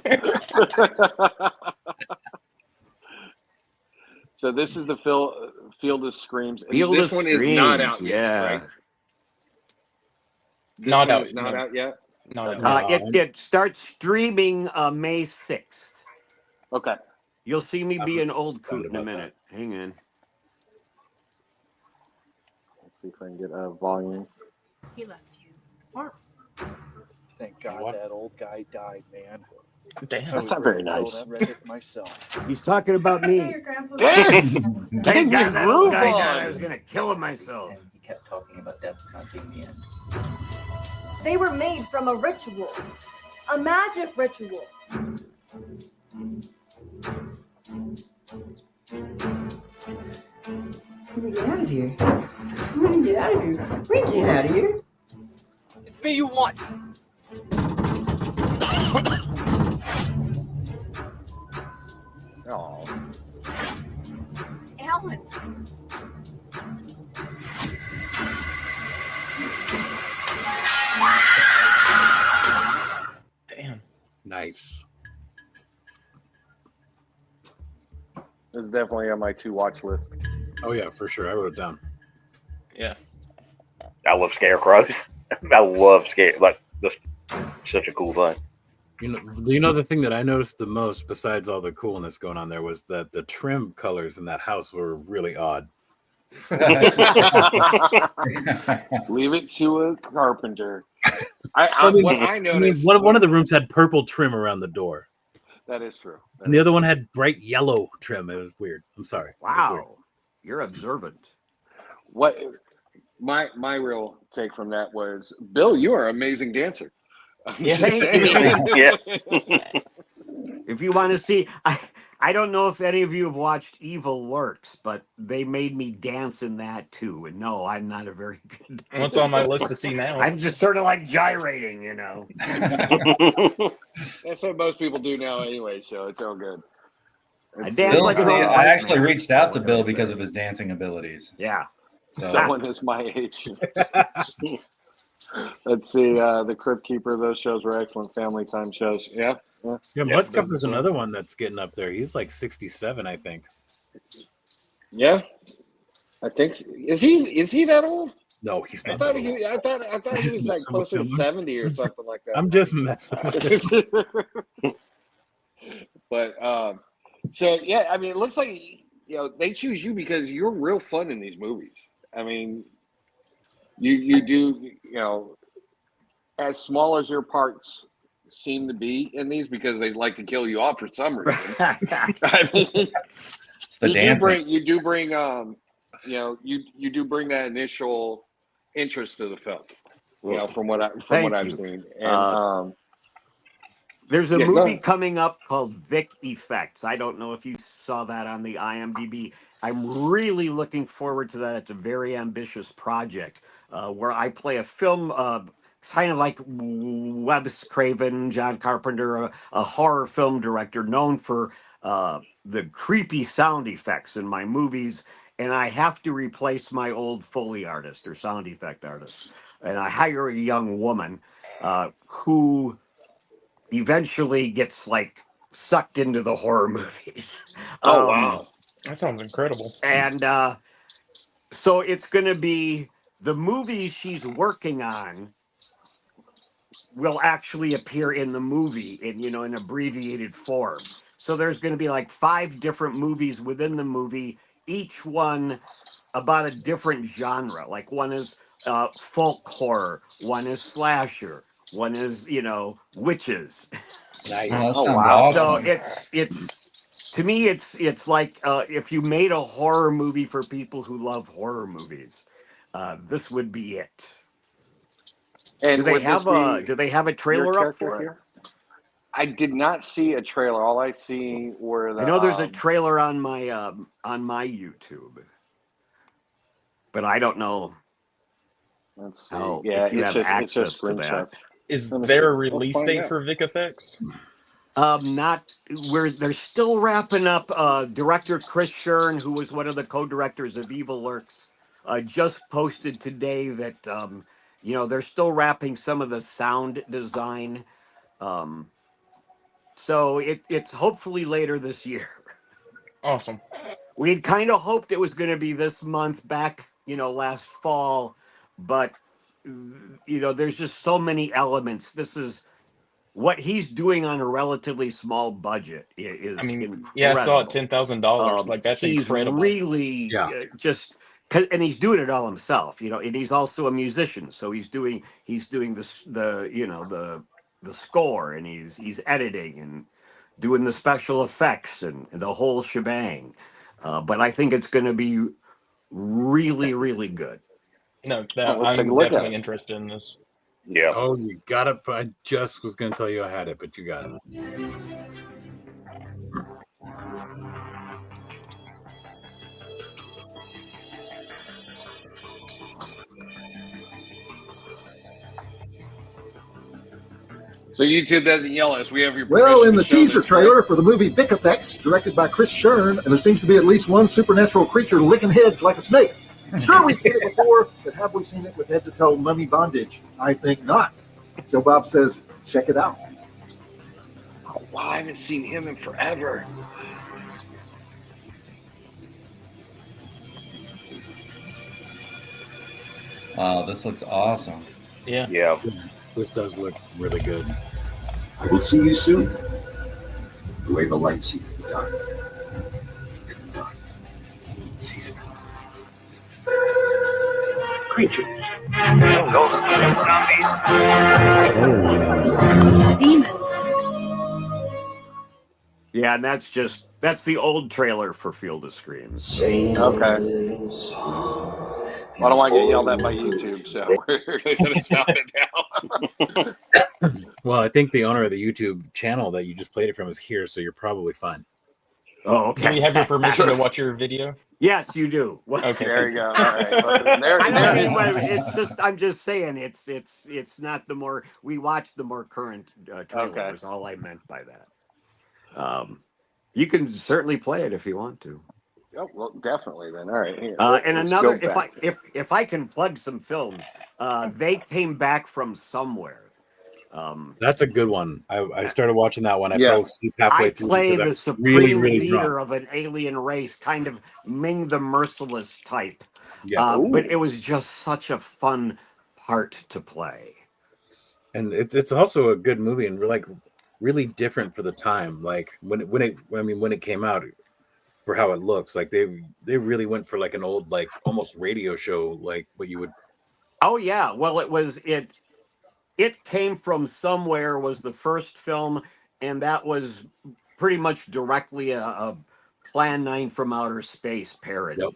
So this is the Field of Screams. And Field this of one is not Screams, out yet, right? This Not one out, is not no. out yet? Not Okay. at It starts streaming May 6th. Okay. You'll see me be I'm an old coot in a about that. minute. Hang in. Let's see if I can get a volume. He left you. Or Thank God What? that old guy died, man. Damn. That's not very nice. I read it myself. He's talking about me. your grandpa. Thank Get your God that old groove guy on. died. I was going to kill him myself. And he kept talking about death not being the end. They were made from a ritual, a magic ritual. We get out of here. We can get out of here. We can get out of here. It's me you want. Oh. Alan. Damn. Nice. This is definitely on my to-watch list. Oh yeah, for sure. I wrote it down. Yeah. I love scarecrows. I love like just such a cool thing. You know the thing that I noticed the most, besides all the coolness going on there, was that the trim colors in that house were really odd. Leave it to a carpenter. One noticed. of the rooms had purple trim around the door, That is true. That and the is other one had bright yellow trim. It was weird. I'm sorry. It was weird. Wow. You're observant. What my real take from that was, Bill, you are an amazing dancer. I'm Yeah, just thank saying. Yeah. If you want to see, I don't know if any of you have watched Evil Lurks, but they made me dance in that too. And no, I'm not a very good. What's on my list to see now? I'm just sort of like gyrating, you know. That's what most people do now anyway, so it's all good. I It's- dance Bill's like an the- old I white actually man. reached out to Bill because of his dancing abilities. Yeah. So Someone is my age. Let's see. The Crypt Keeper, those shows were excellent family time shows. Yeah. Yeah, Yeah, Mudcup is another one that's getting up there. He's like 67, I think. Yeah. I think is he that old? No, he's I not. thought that old. I thought he was like Messing with closer to him. 70 or something like that. I'm just messing with him. But so yeah, I mean, it looks like they choose you because you're real fun in these movies. I mean, you do as small as your parts seem to be in these because they like to kill you off for some reason. I mean, it's the dancing. you do bring you do bring that initial interest to the film. From what I've Thank seen. you. And There's a Yeah, go movie ahead. coming up called Vic Effects. I don't know if you saw that on the IMDb. I'm really looking forward to that. It's a very ambitious project where I play a film, kind of like Wes Craven, John Carpenter, a horror film director known for the creepy sound effects in my movies. And I have to replace my old Foley artist or sound effect artist. And I hire a young woman who eventually gets like sucked into the horror movies. wow. That sounds incredible. And so it's going to be the movies she's working on will actually appear in the movie in abbreviated form. So there's going to be like 5 different movies within the movie, each one about a different genre. Like one is folk horror, one is slasher, one is witches. Nice. That Oh, sounds wow. So awesome. it's to me it's like if you made a horror movie for people who love horror movies, this would be it. And Do they would have this be do they have a your trailer up character for it? here? I did not see a trailer. All I see were the. I know there's a trailer on my YouTube, but I don't know Let's see. how Yeah, if you have it's access just to that. screenshots. Is Let me there a see. Let's release find date out. for Vic Effects? Not where they're still wrapping up. Director Chris Shern, who was one of the co-directors of Evil Lurks, just posted today that they're still wrapping some of the sound design. So it's hopefully later this year. Awesome. We'd kind of hoped it was going to be this month back, last fall, but there's just so many elements. This is what he's doing on a relatively small budget is I mean, incredible. yeah, I saw it $10,000. Like that's He's incredible. really Yeah. and he's doing it all himself, and he's also a musician, so he's doing the score, and he's editing and doing the special effects and the whole shebang. But I think it's going to be really, really good. No, Oh, let's take a I'm look at definitely it. interested in this. Yeah. Oh, you got it. I just was going to tell you I had it, but you got it. So YouTube doesn't yell at us. We have your Well, permission in the to show teaser this, trailer for the movie Vic Effects, directed by Chris Shern, and there seems to be at least one supernatural creature licking heads like a snake. Sure, we've seen it before, but have we seen it with head-to-toe mummy bondage? I think not. Joe Bob says, check it out. Oh, wow, I haven't seen him in forever. Wow, this looks awesome. Yeah. Yeah. This does look really good. I will see you soon. The way the light sees the dark, and the dark sees it. Creature. Demons. Yeah, and that's the old trailer for Field of Screams. Okay. Well, I don't want to get yelled at by YouTube, so we're going to stop it now. Well, I think the owner of the YouTube channel that you just played it from is here, so you're probably fine. Oh, okay. Do we have your permission to watch your video? Yes, you do. Okay. There you go. All right. Well, I'm just saying it's not the more we watch the more current trailer. Okay. Is all I meant by that. You can certainly play it if you want to. Oh, well, definitely then. All right. Here, And let's another, go back. if I can plug some films, they came back from somewhere. That's a good one. I started watching that one. I Yeah. fell asleep halfway I through play because I the was supreme really, really leader drunk. of an alien race, kind of Ming the Merciless type. Yeah. But it was just such a fun part to play. And it's also a good movie and like really different for the time. Like when it came out, for how it looks, like they really went for like an old, like almost radio show, like what you would. Oh yeah, well it came from somewhere was the first film, and that was pretty much directly a Plan 9 from Outer Space parody. Yep.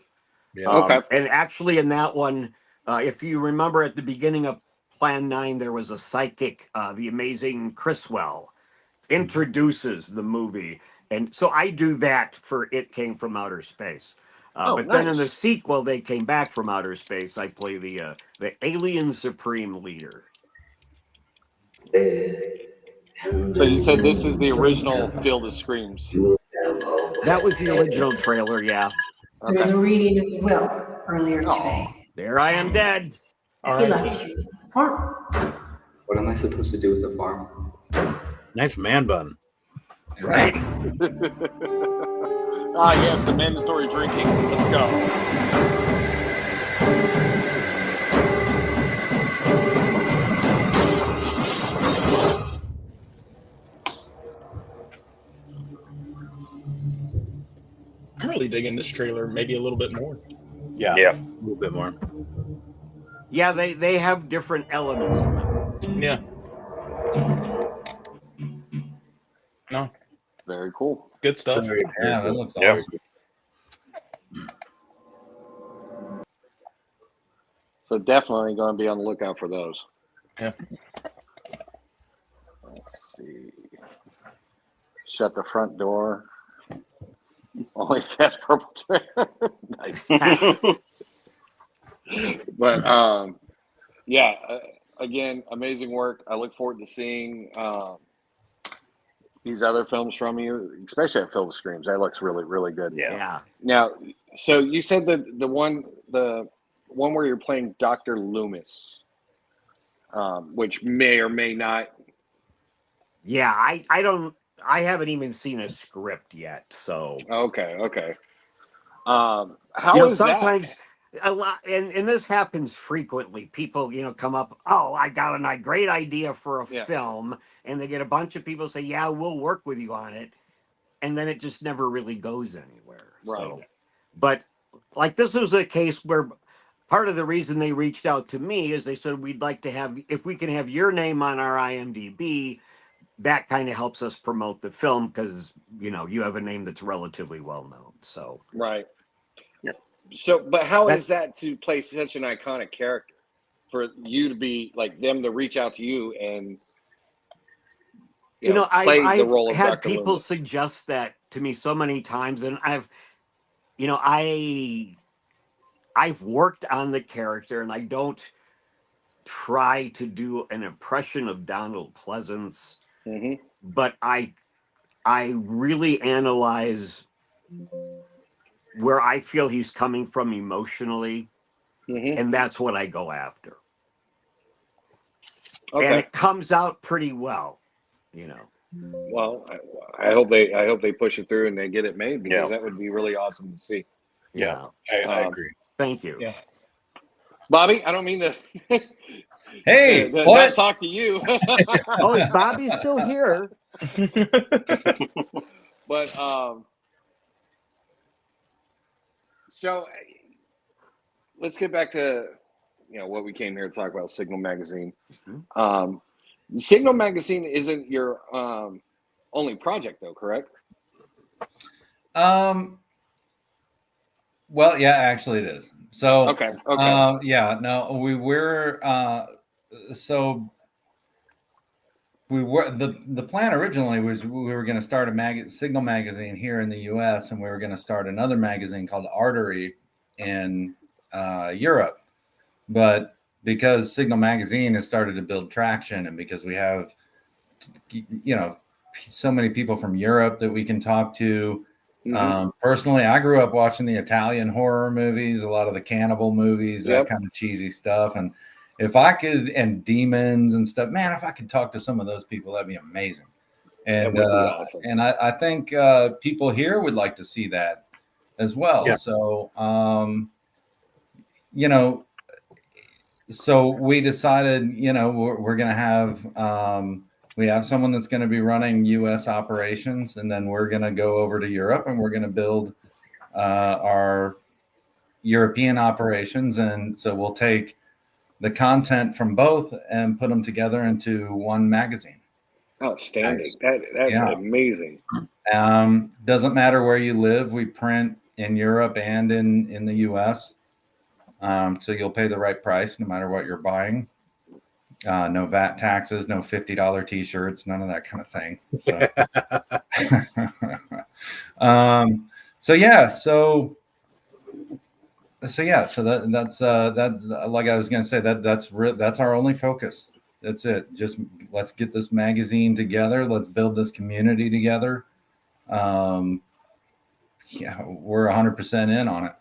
Yeah. Okay. And actually in that one, if you remember at the beginning of Plan 9, there was a psychic, the amazing Criswell, introduces the movie. And so I do that for It Came from Outer Space. But then in the nice. sequel, They Came Back from Outer Space, I play the Alien Supreme Leader. So you said this is the original Field of Screams. That was the original trailer, yeah. There was a reading of the will earlier today. There I am dead. All He right. left you the farm. What am I supposed to do with the farm? Nice man bun. Right. Ah, yes, the mandatory drinking. Let's go. really digging this trailer. Maybe a little bit more. Yeah, Yeah. a little bit more. Yeah, they have different elements. Yeah. No, Very cool. good stuff. Yeah, that looks Yep. awesome. So definitely going to be on the lookout for those. Yeah. Let's see. Shut the front door. Only fast purple trailer. Nice. But yeah, again, amazing work. I look forward to seeing these other films from you, especially at Film Screams. That looks really, really good. Yeah. Now, so you said that the one where you're playing Dr. Loomis, which may or may not. Yeah, I haven't even seen a script yet, so Okay. How is sometimes that? a lot, and this happens frequently. People, come up, oh, I got a great idea for a film, and they get a bunch of people say, yeah, we'll work with you on it, and then it just never really goes anywhere. Right. So, but like this was a case where part of the reason they reached out to me is they said we'd like to have, if we can have your name on our IMDb, that kind of helps us promote the film because you have a name that's relatively well known. So Right. So, but how is that to play such an iconic character for you to be like them to reach out to you and play the role I've of had Dr. people Loomis? suggest that to me so many times, and I've worked on the character, and I don't try to do an impression of Donald Pleasance, but I really analyze where I feel he's coming from emotionally, and that's what I go after. Okay. And it comes out pretty well, Well, I hope they push it through and they get it made because that would be really awesome to see. Yeah, I agree. Thank you. Yeah. Bobby, I don't mean to Hey, not what? talk to you. Oh, is Bobby still here? But so let's get back to what we came here to talk about, Signal Magazine. Signal Magazine isn't your only project though, correct? Well, yeah, actually it is. So okay. Yeah, no, the plan originally was we were going to start a Signal Magazine here in the US, and we were going to start another magazine called Artery in Europe. But because Signal Magazine has started to build traction, and because we have so many people from Europe that we can talk to. Personally, I grew up watching the Italian horror movies, a lot of the cannibal movies, that kind of cheesy stuff. And if I could, and demons and stuff, man, if I could talk to some of those people, that'd be amazing. And awesome. And I think people here would like to see that as well. Yeah. So so we decided, we're going to have. We have someone that's going to be running U.S. operations, and then we're going to go over to Europe, and we're going to build our European operations. And so we'll take the content from both and put them together into one magazine. Outstanding. That's amazing. Doesn't matter where you live. We print in Europe and in the U.S. So you'll pay the right price no matter what you're buying. No VAT taxes, no $50 t-shirts, none of that kind of thing. So that's like I was going to say, that's our only focus. That's it. Just let's get this magazine together. Let's build this community together. We're 100% in on it.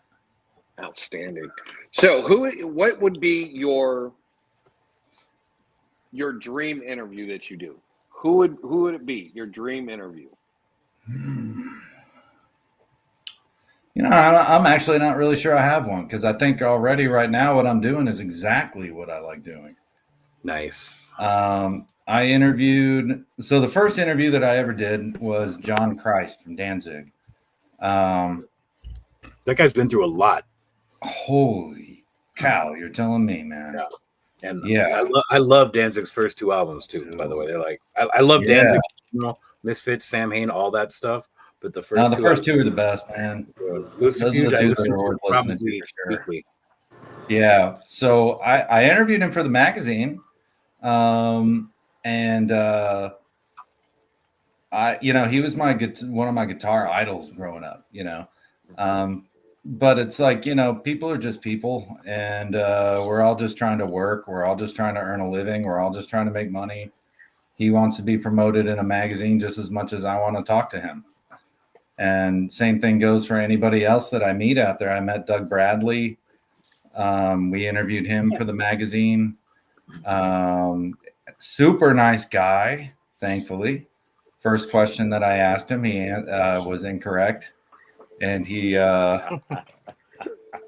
Outstanding. So what would be your dream interview that you do? Who would it be? Your dream interview? I'm actually not really sure I have one, because I think already right now what I'm doing is exactly what I like doing. Nice. I interviewed, so the first interview that I ever did was John Christ from Danzig. That guy's been through a lot. Holy cow! You're telling me, man. Yeah. And yeah, I love Danzig's first 2 albums too. By the way, they're like I love Danzig, Misfits, Sam Hain, all that stuff. But the first two are the best, man. Those are the two that are worth listening to for sure. Weekly. Yeah. So I interviewed him for the magazine, and he was one of my guitar idols growing up. But it's like, people are just people, and we're all just trying to work. We're all just trying to earn a living. We're all just trying to make money. He wants to be promoted in a magazine just as much as I want to talk to him. And same thing goes for anybody else that I meet out there. I met Doug Bradley. We interviewed him for the magazine. Super nice guy, thankfully. First question that I asked him, he was incorrect. And I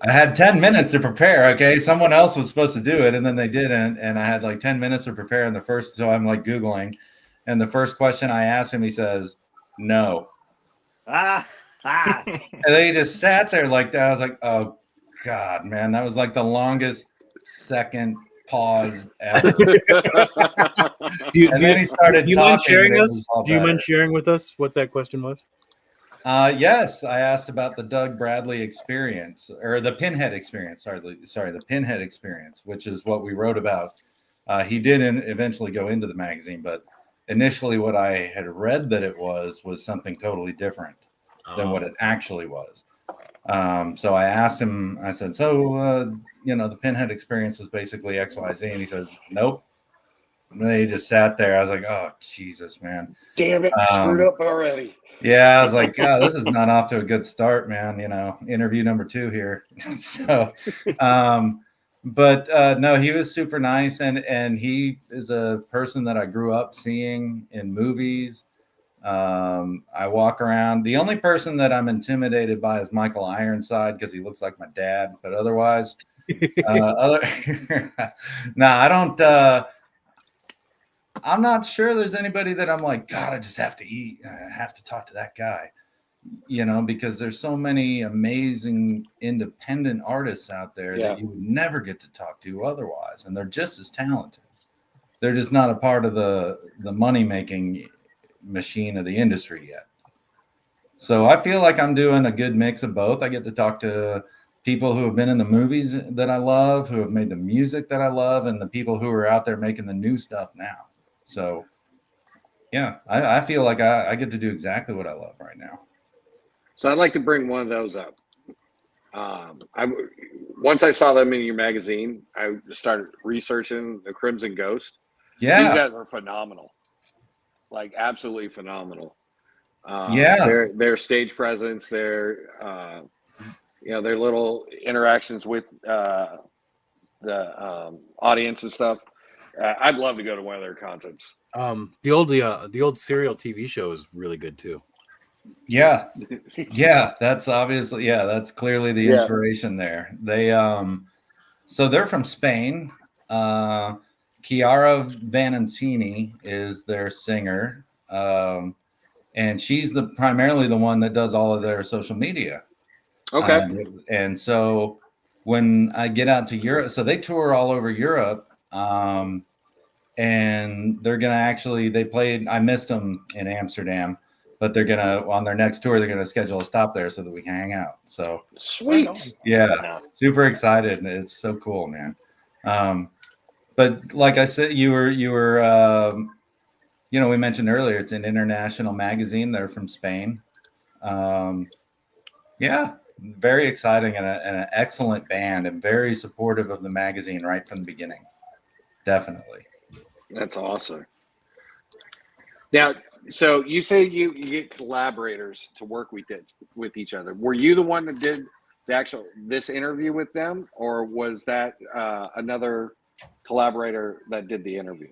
had 10 minutes to prepare. Okay. Someone else was supposed to do it, and then they didn't. And I had like 10 minutes to prepare in the first. So I'm like Googling, and the first question I asked him, he says, "No." And then he just sat there like that. I was like, oh God, man. That was like the longest second pause ever. Do you mind sharing us? Do you mind sharing with us what that question was? Yes, I asked about the Doug Bradley experience, or the Pinhead experience. Sorry, the Pinhead experience, which is what we wrote about. He did eventually go into the magazine, but initially what I had read that it was something totally different than what it actually was. So I asked him, I said, so, the Pinhead experience was basically XYZ. And he says, nope. And they just sat there. I was like, oh, Jesus, man. Damn it. Screwed up already. Yeah, I was like, God, this is not off to a good start, man. Interview number 2 here. So, but no, he was super nice. And he is a person that I grew up seeing in movies. I walk around. The only person that I'm intimidated by is Michael Ironside, because he looks like my dad. But otherwise, no, I don't. I'm not sure there's anybody that I'm like, God, I just have to talk to that guy, because there's so many amazing independent artists out there that you would never get to talk to otherwise. And they're just as talented. They're just not a part of the money-making machine of the industry yet. So I feel like I'm doing a good mix of both. I get to talk to people who have been in the movies that I love, who have made the music that I love, and the people who are out there making the new stuff now. So, yeah, I feel like I get to do exactly what I love right now. So I'd like to bring one of those up. Once I saw them in your magazine, I started researching the Crimson Ghost. Yeah. These guys are phenomenal. Like, absolutely phenomenal. Their stage presence, their little interactions with the audience and stuff. I'd love to go to one of their concerts. The old Serial TV show is really good too. Yeah, that's obviously that's clearly the inspiration there. They so they're from Spain. Chiara Vannancini is their singer, and she's primarily the one that does all of their social media. Okay, and so when I get out to Europe, so they tour all over Europe. And they're gonna I missed them in Amsterdam, but they're gonna on their next tour they're gonna schedule a stop there so that we can hang out. So sweet. Yeah, super excited. It's so cool, man. But like I said, you were we mentioned earlier, it's an international magazine. They're from Spain. Very exciting and an excellent band, and very supportive of the magazine right from the beginning. Definitely. That's awesome. Now, so you say you get collaborators to work with each other. Were you the one that did this interview with them, or was that another collaborator that did the interview?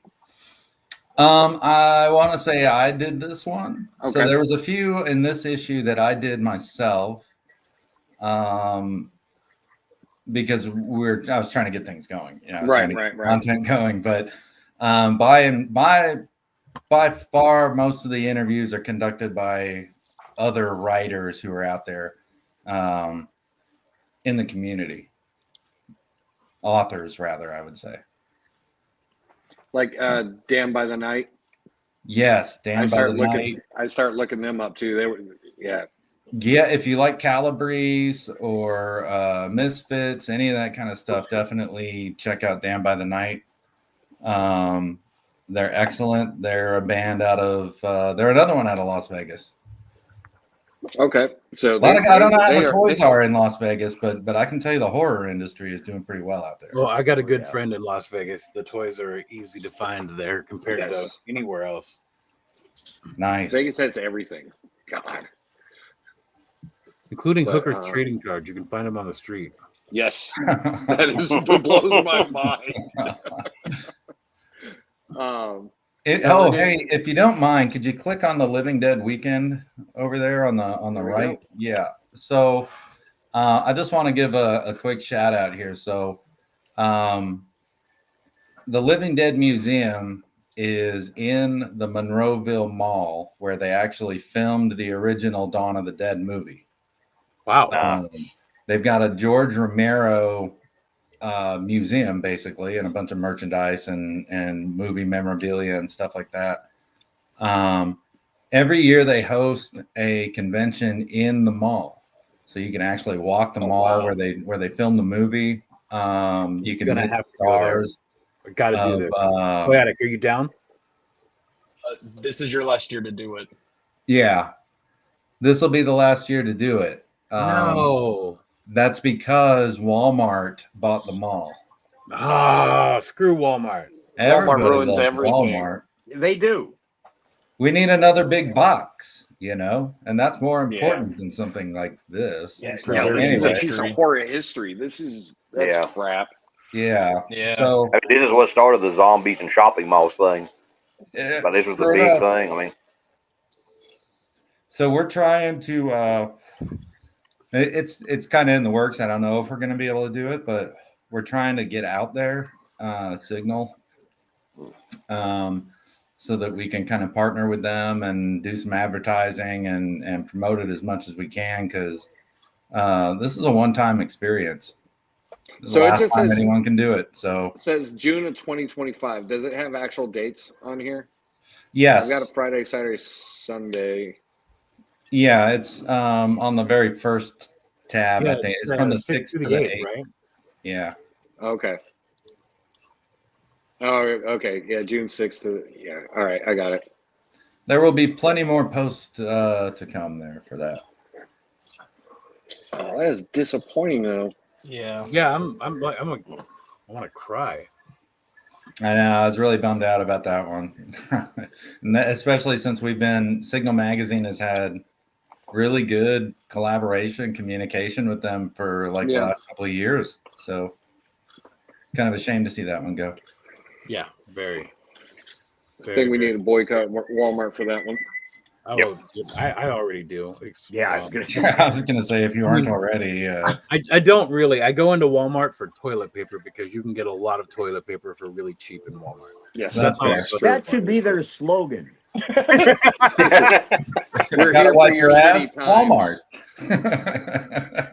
I want to say I did this one. Okay. So there was a few in this issue that I did myself. Because I was trying to get things going, right. Content going, but by far most of the interviews are conducted by other writers who are out there. in the community. Authors, rather, I would say. Like Damned by the Night. Yes, Damned by the Night. I start looking them up too. They were, yeah. Yeah, if you like Calabrese or Misfits, any of that kind of stuff, definitely check out Damned by the Night. They're excellent. They're a band out of they're another one out of Las Vegas. Okay, so I don't know how the toys are in Las Vegas, but I can tell you the horror industry is doing pretty well out there. Well, I got a good friend in Las Vegas. The toys are easy to find there compared to anywhere else. Nice. Vegas has everything. God. Including Hooker's trading cards. You can find them on the street. Yes. That blows my mind. Hey, if you don't mind, could you click on the Living Dead Weekend over there on the right? Yeah. So I just want to give a quick shout out here. So the Living Dead Museum is in the Monroeville Mall, where they actually filmed the original Dawn of the Dead movie. Wow. They've got a George Romero museum, basically, and a bunch of merchandise and movie memorabilia and stuff like that. Every year they host a convention in the mall, so you can actually walk the mall where they filmed the movie. You can meet stars. We got to do this. Poetic, are you down? This is your last year to do it. Yeah, this will be the last year to do it. No. That's because Walmart bought the mall. Ah, screw Walmart. Everybody ruins loves everything. Walmart. They do. We need another big box, and that's more important than something like this. Yeah, Preserves this is a history. piece of horror history. That's crap. Yeah. Yeah. So I mean, this is what started the zombies and shopping malls thing. But this was the big thing. I mean, so we're trying to. It's kind of in the works. I don't know if we're going to be able to do it, but we're trying to get out there, signal, so that we can kind of partner with them and do some advertising and promote it as much as we can, because this is a one-time experience. So it just says anyone can do it. So it says June of 2025. Does it have actual dates on here? yes, I've got a Friday, Saturday, Sunday. yeah, it's on the very first tab. Yeah, I think it's from the 6th to the 8th, right? Yeah. Okay. Oh, okay. Yeah, June 6th to yeah. All right, I got it. There will be plenty more posts to come there for that. Oh, that is disappointing though. Yeah. Yeah, I want to cry. I know. I was really bummed out about that one, and especially since Signal Magazine has had really good collaboration, communication with them for the last couple of years. So it's kind of a shame to see that one go. Yeah, very. I think we need to boycott Walmart for that one. Oh, I already do. Yeah, I was gonna say, if you aren't already. I don't really. I go into Walmart for toilet paper because you can get a lot of toilet paper for really cheap in Walmart. Yes, that's fair. That should be their slogan. We're Gotta here wipe for your your ass, shitty Walmart.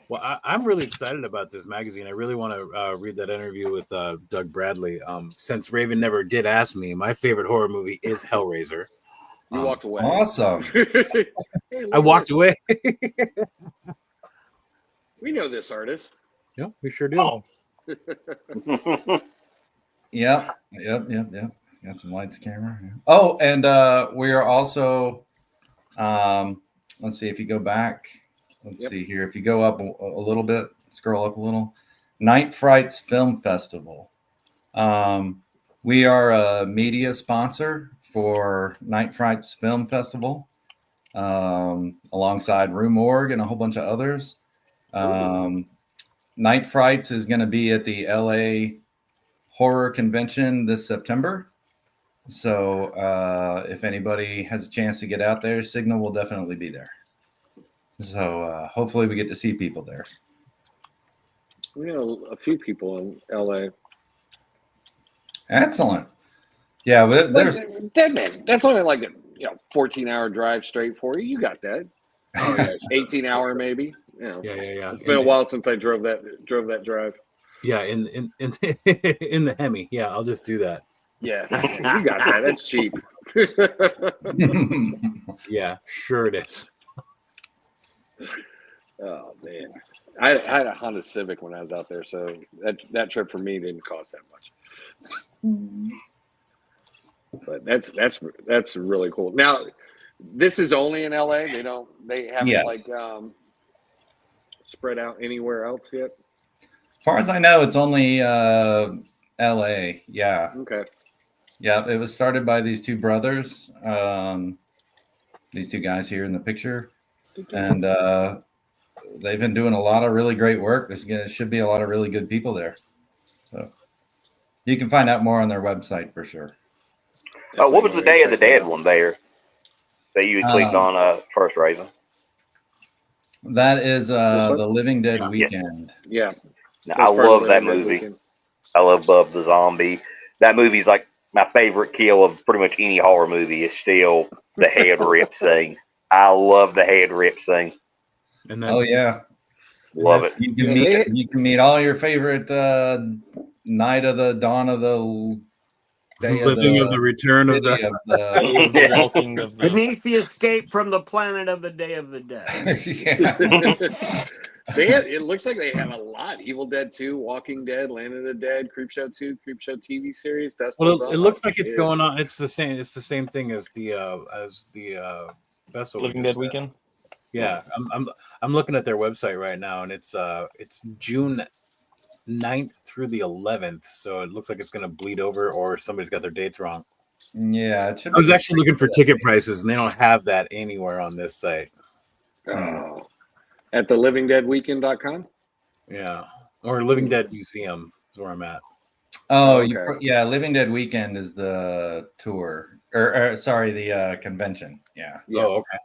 Well, I'm really excited about this magazine. I really want to read that interview with Doug Bradley. Since Raven never did ask me, my favorite horror movie is Hellraiser. You walked away. Awesome. I walked away. We know this artist. Yeah, we sure do. Oh. Yep. Got some lights, camera. Yeah. Oh, and we are also. Let's see if you go back. Let's see here. If you go up a little bit, scroll up a little. Night Frights Film Festival. We are a media sponsor for Night Frights Film Festival, alongside Room Org and a whole bunch of others. Night Frights is going to be at the LA Horror Convention this September. So if anybody has a chance to get out there, Signal will definitely be there. So hopefully we get to see people there. We know a few people in LA. Excellent. Yeah, there's that's only like a 14-hour drive straight for you. You got that. 18-hour maybe. know, Yeah. it's been a while since I drove that drive. Yeah, in in the Hemi. Yeah, I'll just do that. Yeah, you got that. That's cheap. Yeah, sure it is. Oh man, I had a Honda Civic when I was out there, so that trip for me didn't cost that much. But that's really cool. Now, this is only in LA. They haven't Yes. like spread out anywhere else yet. As far as I know, it's only LA. Yeah. Okay. Yeah, it was started by these two brothers, these two guys here in the picture, and they've been doing a lot of really great work. Should be a lot of really good people there. So you can find out more on their website for sure. What was the Day of the Dead one there that you had clicked on first, Raven? That is the Living Dead Weekend. Yeah. Now, I love that movie. I love Bub the Zombie. That movie's like my favorite kill of pretty much any horror movie is still the head rip scene. I love the head rip scene. And oh yeah, love it. You can meet all your favorite night of the dawn of the day living of the return of the walking of the beneath the escape from the planet of the Day of the Dead. It looks like they have a lot. Evil Dead 2, Walking Dead, Land of the Dead, Creepshow 2, Creepshow TV series. Well, it looks like it's going on. It's the same thing as the Festival. Living Dead Weekend. Yeah, I'm looking at their website right now, and it's June 9th through the 11th. So it looks like it's going to bleed over, or somebody's got their dates wrong. Yeah, it should I was actually looking for ticket prices, and they don't have that anywhere on this site. Oh. At the livingdeadweekend.com? Yeah. Or Living Dead Museum is where I'm at. Oh, Okay. yeah. Living Dead Weekend is the tour, or sorry, the convention. Yeah. Yeah. Oh, okay.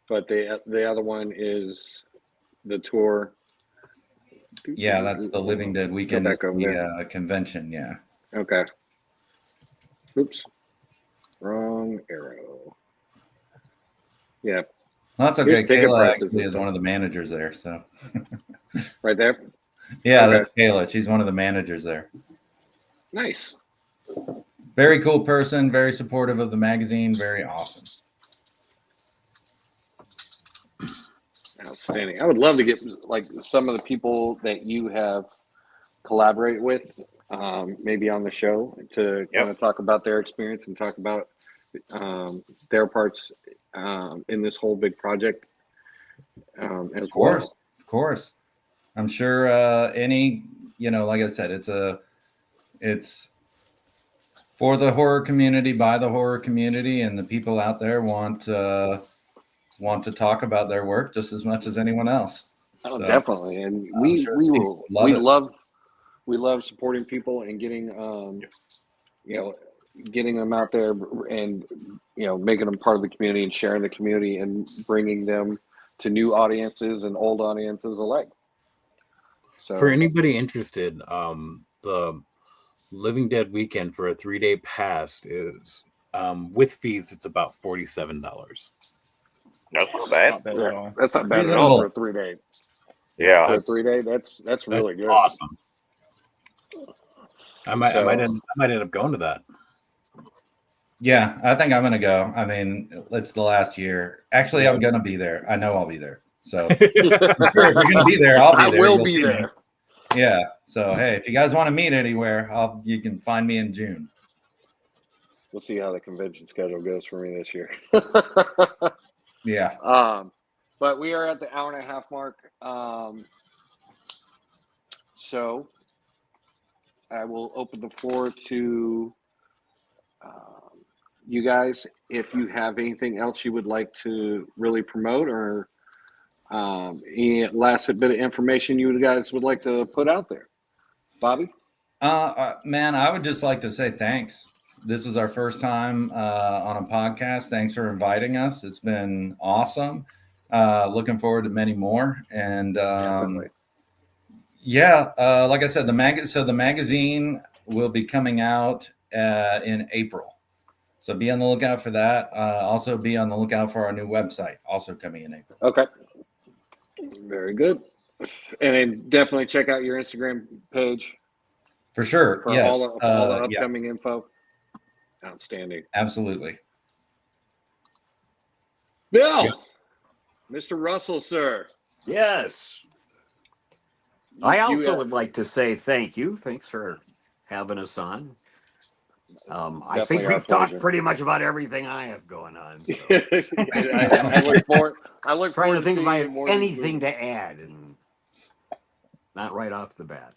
But the other one is the tour. Yeah, that's the Living Dead Weekend. Go back over the convention. Yeah. Okay. Oops. Wrong arrow. Yeah. Well, that's okay. Here's ticket Kayla prices actually and is stuff. one of the managers there. So. Right there? Yeah, Okay. that's Kayla. She's one of the managers there. Nice. Very cool person. Very supportive of the magazine. Very awesome. Outstanding. I would love to get like some of the people that you have collaborated with, maybe on the show to kind of talk about their experience and talk about their parts in this whole big project. As Of course, well. of course. I'm sure like I said, it's for the horror community, by the horror community, and the people out there want to talk about their work just as much as anyone else. Oh, So, definitely. And I'm we sure we people will love it. we love supporting people and getting getting them out there and making them part of the community and sharing the community and bringing them to new audiences and old audiences alike. So For anybody interested, the Living Dead Weekend for a 3-day pass is with fees. It's about $47. That's not bad. That's not bad at all for a 3-day. Yeah. For a 3-day, that's really good. Awesome. I might So- end up going to that. Yeah, I think I'm gonna go. I mean, it's the last year. Actually, I'm gonna be there. I know I'll be there. So if you're gonna be there, I'll be I there. will You'll be see me. there. Yeah. So hey, if you guys want to meet anywhere, you can find me in June. We'll see how the convention schedule goes for me this year. Yeah. But we are at the hour and a half mark. So I will open the floor to you guys. If you have anything else you would like to really promote, or any last bit of information you guys would like to put out there, Bobby? Man, I would just like to say thanks. This is our first time on a podcast. Thanks for inviting us. It's been awesome. Looking forward to many more. And like I said, the magazine will be coming out in April. So be on the lookout for that. Also be on the lookout for our new website, also coming in April. Okay. Very good. And then definitely check out your Instagram page For sure. for Yes. all the Yeah, upcoming info. Outstanding. absolutely. Bill, Mr. Russell, sir. Yes. I You- also you, would like to say thank you. Thanks for having us on. I think Definitely our we've talked pleasure. pretty much about everything I have going on. So. I look forward. I look Trying forward to think seeing if I you have more than- anything to add, and not right off the bat.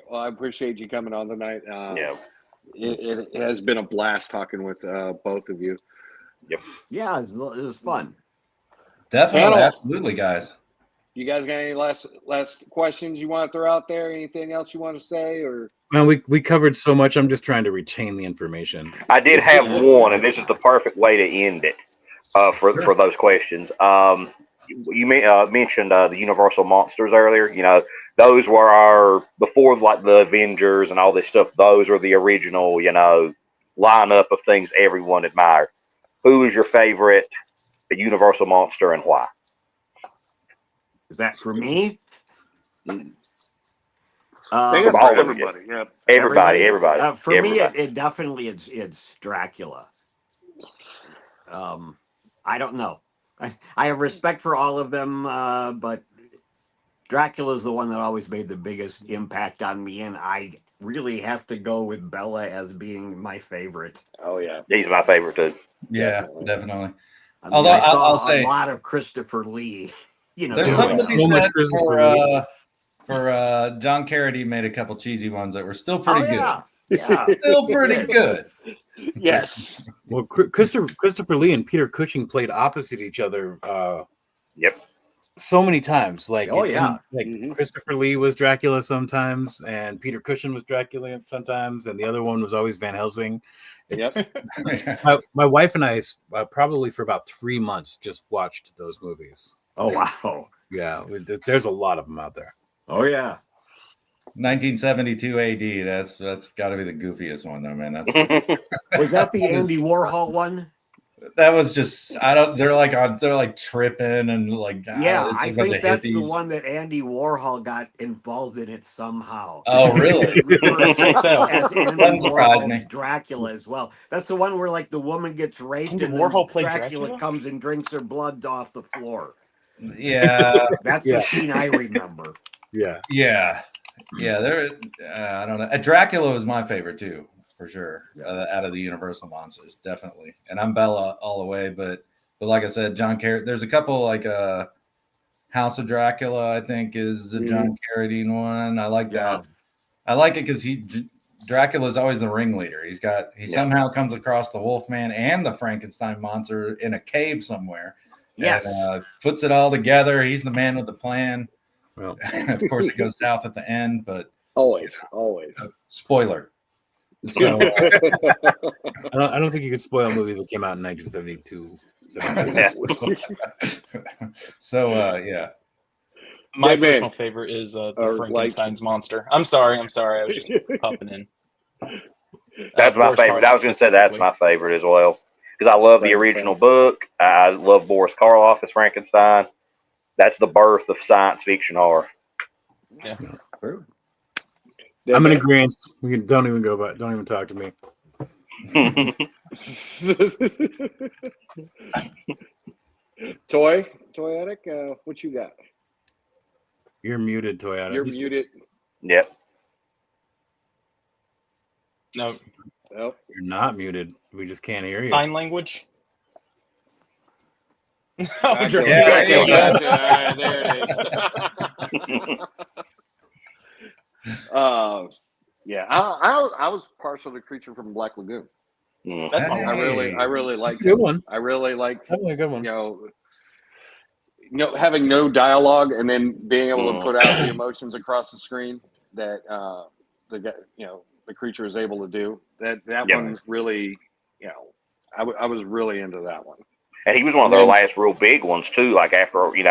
Well, I appreciate you coming on tonight. Yeah. It has been a blast talking with both of you. Yeah, it was fun. Definitely. Panel. Absolutely, guys. You guys got any last questions you want to throw out there? Anything else you want to say? Or Man, we covered so much. I'm just trying to retain the information. I did have one, and this is the perfect way to end it for those questions. You mentioned the Universal monsters earlier. You know, those were our before like the Avengers and all this stuff. Those were the original, you know, lineup of things everyone admired. Who is your favorite Universal monster and why? Is that for me? I think it's all for of you. everybody. Yeah. Everybody. For me, everybody. it definitely it's Dracula. I don't know. I have respect for all of them, but Dracula is the one that always made the biggest impact on me, and I really have to go with Bella as being my favorite. Oh yeah, He's my favorite too. Yeah, definitely. I mean, Although I saw I'll say a lot of Christopher Lee. You know, there's doing something to stuff. be So much said Christopher for John Carradine made a couple cheesy ones that were still pretty good. Yeah, Still pretty good. Yes. Well, Christopher Lee and Peter Cushing played opposite each other. Yep. So many times, like Oh, yeah. like Mhm. Christopher Lee was Dracula sometimes, and Peter Cushing was Dracula sometimes, and the other one was always Van Helsing. Yep. My wife and I probably for about 3 months just watched those movies. Oh wow. Yeah, there's a lot of them out there. Oh yeah. 1972 AD. That's got to be the goofiest one, though, man. That's Was that the Andy Warhol one? that was just I don't. They're like tripping and like Yeah, it's a I bunch think of that's the hippies. one that Andy Warhol got involved in it somehow. Oh, really? Referred to So. as Andy Doesn't surprise Warhol's me. Dracula as well. That's the one where like the woman gets raped Andy and Warhol then played Dracula Dracula? comes and drinks her blood off the floor. Yeah, That's Yeah. the scene I remember. Yeah, yeah. There. I don't know. Dracula was my favorite too, for sure. Out of the Universal monsters, definitely. And I'm Bella all the way. But like I said, John Carradine. There's a couple like House of Dracula. I think is the John Carradine one. I like that. I like it because Dracula is always the ringleader. He somehow comes across the Wolfman and the Frankenstein monster in a cave somewhere. Yes. And puts it all together. He's the man with the plan. well, Of course, it goes south at the end, but Always. spoiler. So I don't think you could spoil movies that came out in 1972. yeah. My Dead man. personal favorite is the Or, Frankenstein's monster. I'm sorry. I was just popping in. That's my Boris favorite. I was Karloff going to say that's my favorite as well because I love the original book. I love Boris Karloff as Frankenstein. That's the birth of science fiction horror. Yeah. I'm in agreement. Don't even go back. Don't even talk to me. Toy Attic, what you got? You're muted, Toyota. You're muted. Yep. No. Nope. You're not muted. We just can't hear you. Sign language. Gotcha. Yeah, Gotcha. yeah. Gotcha. All right, there it is. Yeah, I was partial to Creature from Black Lagoon. That's my I really liked That's a good it. one. I really liked Definitely a good one. you know having no dialogue and then being able to put out the emotions across the screen that the creature is able to do. That one really, I was really into that one. And he was one of their last real big ones too. Like after when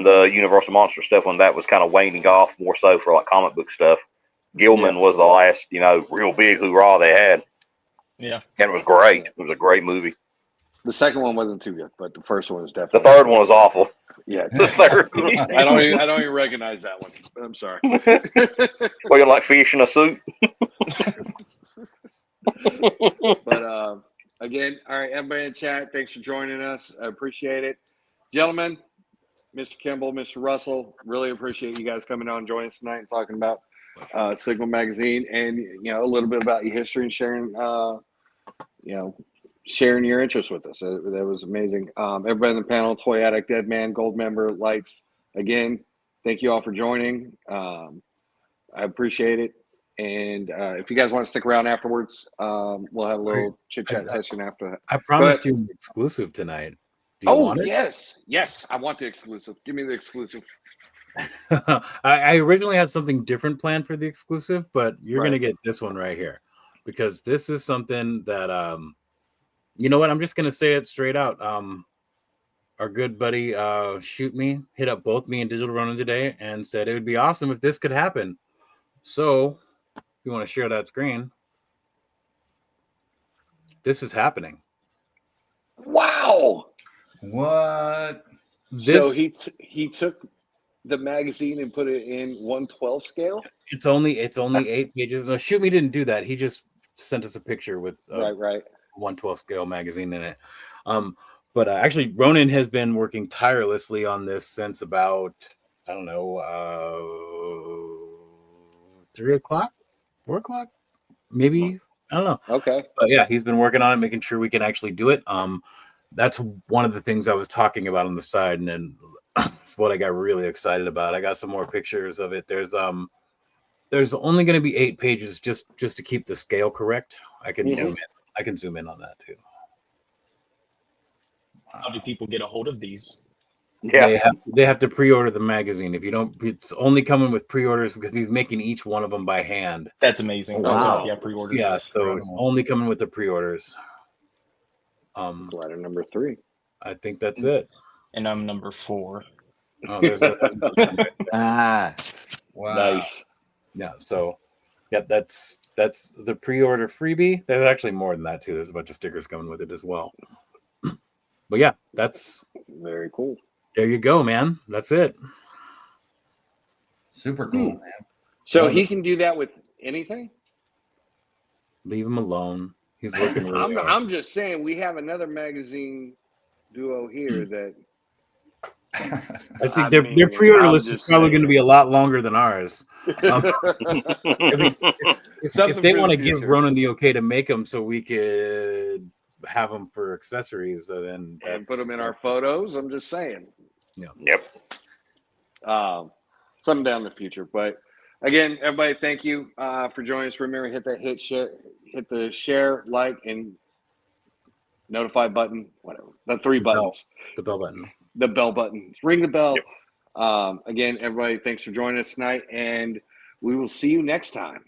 the Universal Monster stuff, when that was kind of waning off more so for like comic book stuff. Gilman was the last real big hoorah they had. Yeah, and it was great. It was a great movie. The second one wasn't too good, but the first one was The definitely. third one was awful. Yeah, The third. I don't even recognize that one. I'm sorry. Well, you're like fish in a soup. But again, all right, everybody in chat, thanks for joining us. I appreciate it, gentlemen. Mr. Kimball, Mr. Russell, really appreciate you guys coming on and joining us tonight and talking about Signal Magazine and a little bit about your history and sharing sharing your interest with us. That was amazing. Everybody on the panel, Toy Addict, Dead Man, Gold Member, Lights. Again, thank you all for joining. I appreciate it. And if you guys want to stick around afterwards, we'll have a little chit chat session after that. I promised you an exclusive tonight. Do you want it? Yes, I want the exclusive. Give me the exclusive. I originally had something different planned for the exclusive, but you're going to get this one right here because this is something that, you know what? I'm just going to say it straight out. Our good buddy Shoot Me hit up both me and Digital Ronin today and said it would be awesome if this could happen. So if you want to share that screen, this is happening. Wow. What? So he took the magazine and put it in 1/12 scale. It's only 8 pages. No, Shoot Me didn't do that. He just sent us a picture with right 1/12 scale magazine in it. But actually, Ronin has been working tirelessly on this since about 3 o'clock, 4 o'clock, maybe. I don't know. Okay. But yeah, he's been working on it, making sure we can actually do it. That's one of the things I was talking about on the side, and then it's what I got really excited about. I got some more pictures of it. There's only going to be 8 pages just to keep the scale correct. I can zoom in. I can zoom in on that too. How do people get a hold of these? Yeah, they have to pre-order the magazine. If you don't, it's only coming with pre-orders because he's making each one of them by hand. That's amazing. Wow. Yeah, pre-orders. Yeah, so it's only coming with the pre-orders. Glider number 3. I think that's it. And I'm number 4. Oh, there's Ah, Wow. Nice. yeah. So, yeah, that's the pre-order freebie. There's actually more than that too. There's a bunch of stickers coming with it as well. But yeah, that's Very cool. there. You go, man. That's it. Super cool, man. So he can do that with anything? Leave him alone. He's working really hard. I'm just saying we have another magazine duo here that I think their pre-order list is probably going to be a lot longer than ours. If they want to give Ronin the okay to make them so we could have them for accessories, then and put them in our photos. I'm just saying. Yeah. Yep. Something down the future. But again, everybody, thank you for joining us. Remember, hit the share, like, and notify button. Whatever. The 3 buttons. The bell button. The bell button. Ring the bell. Yep. Again, everybody, thanks for joining us tonight, and we will see you next time.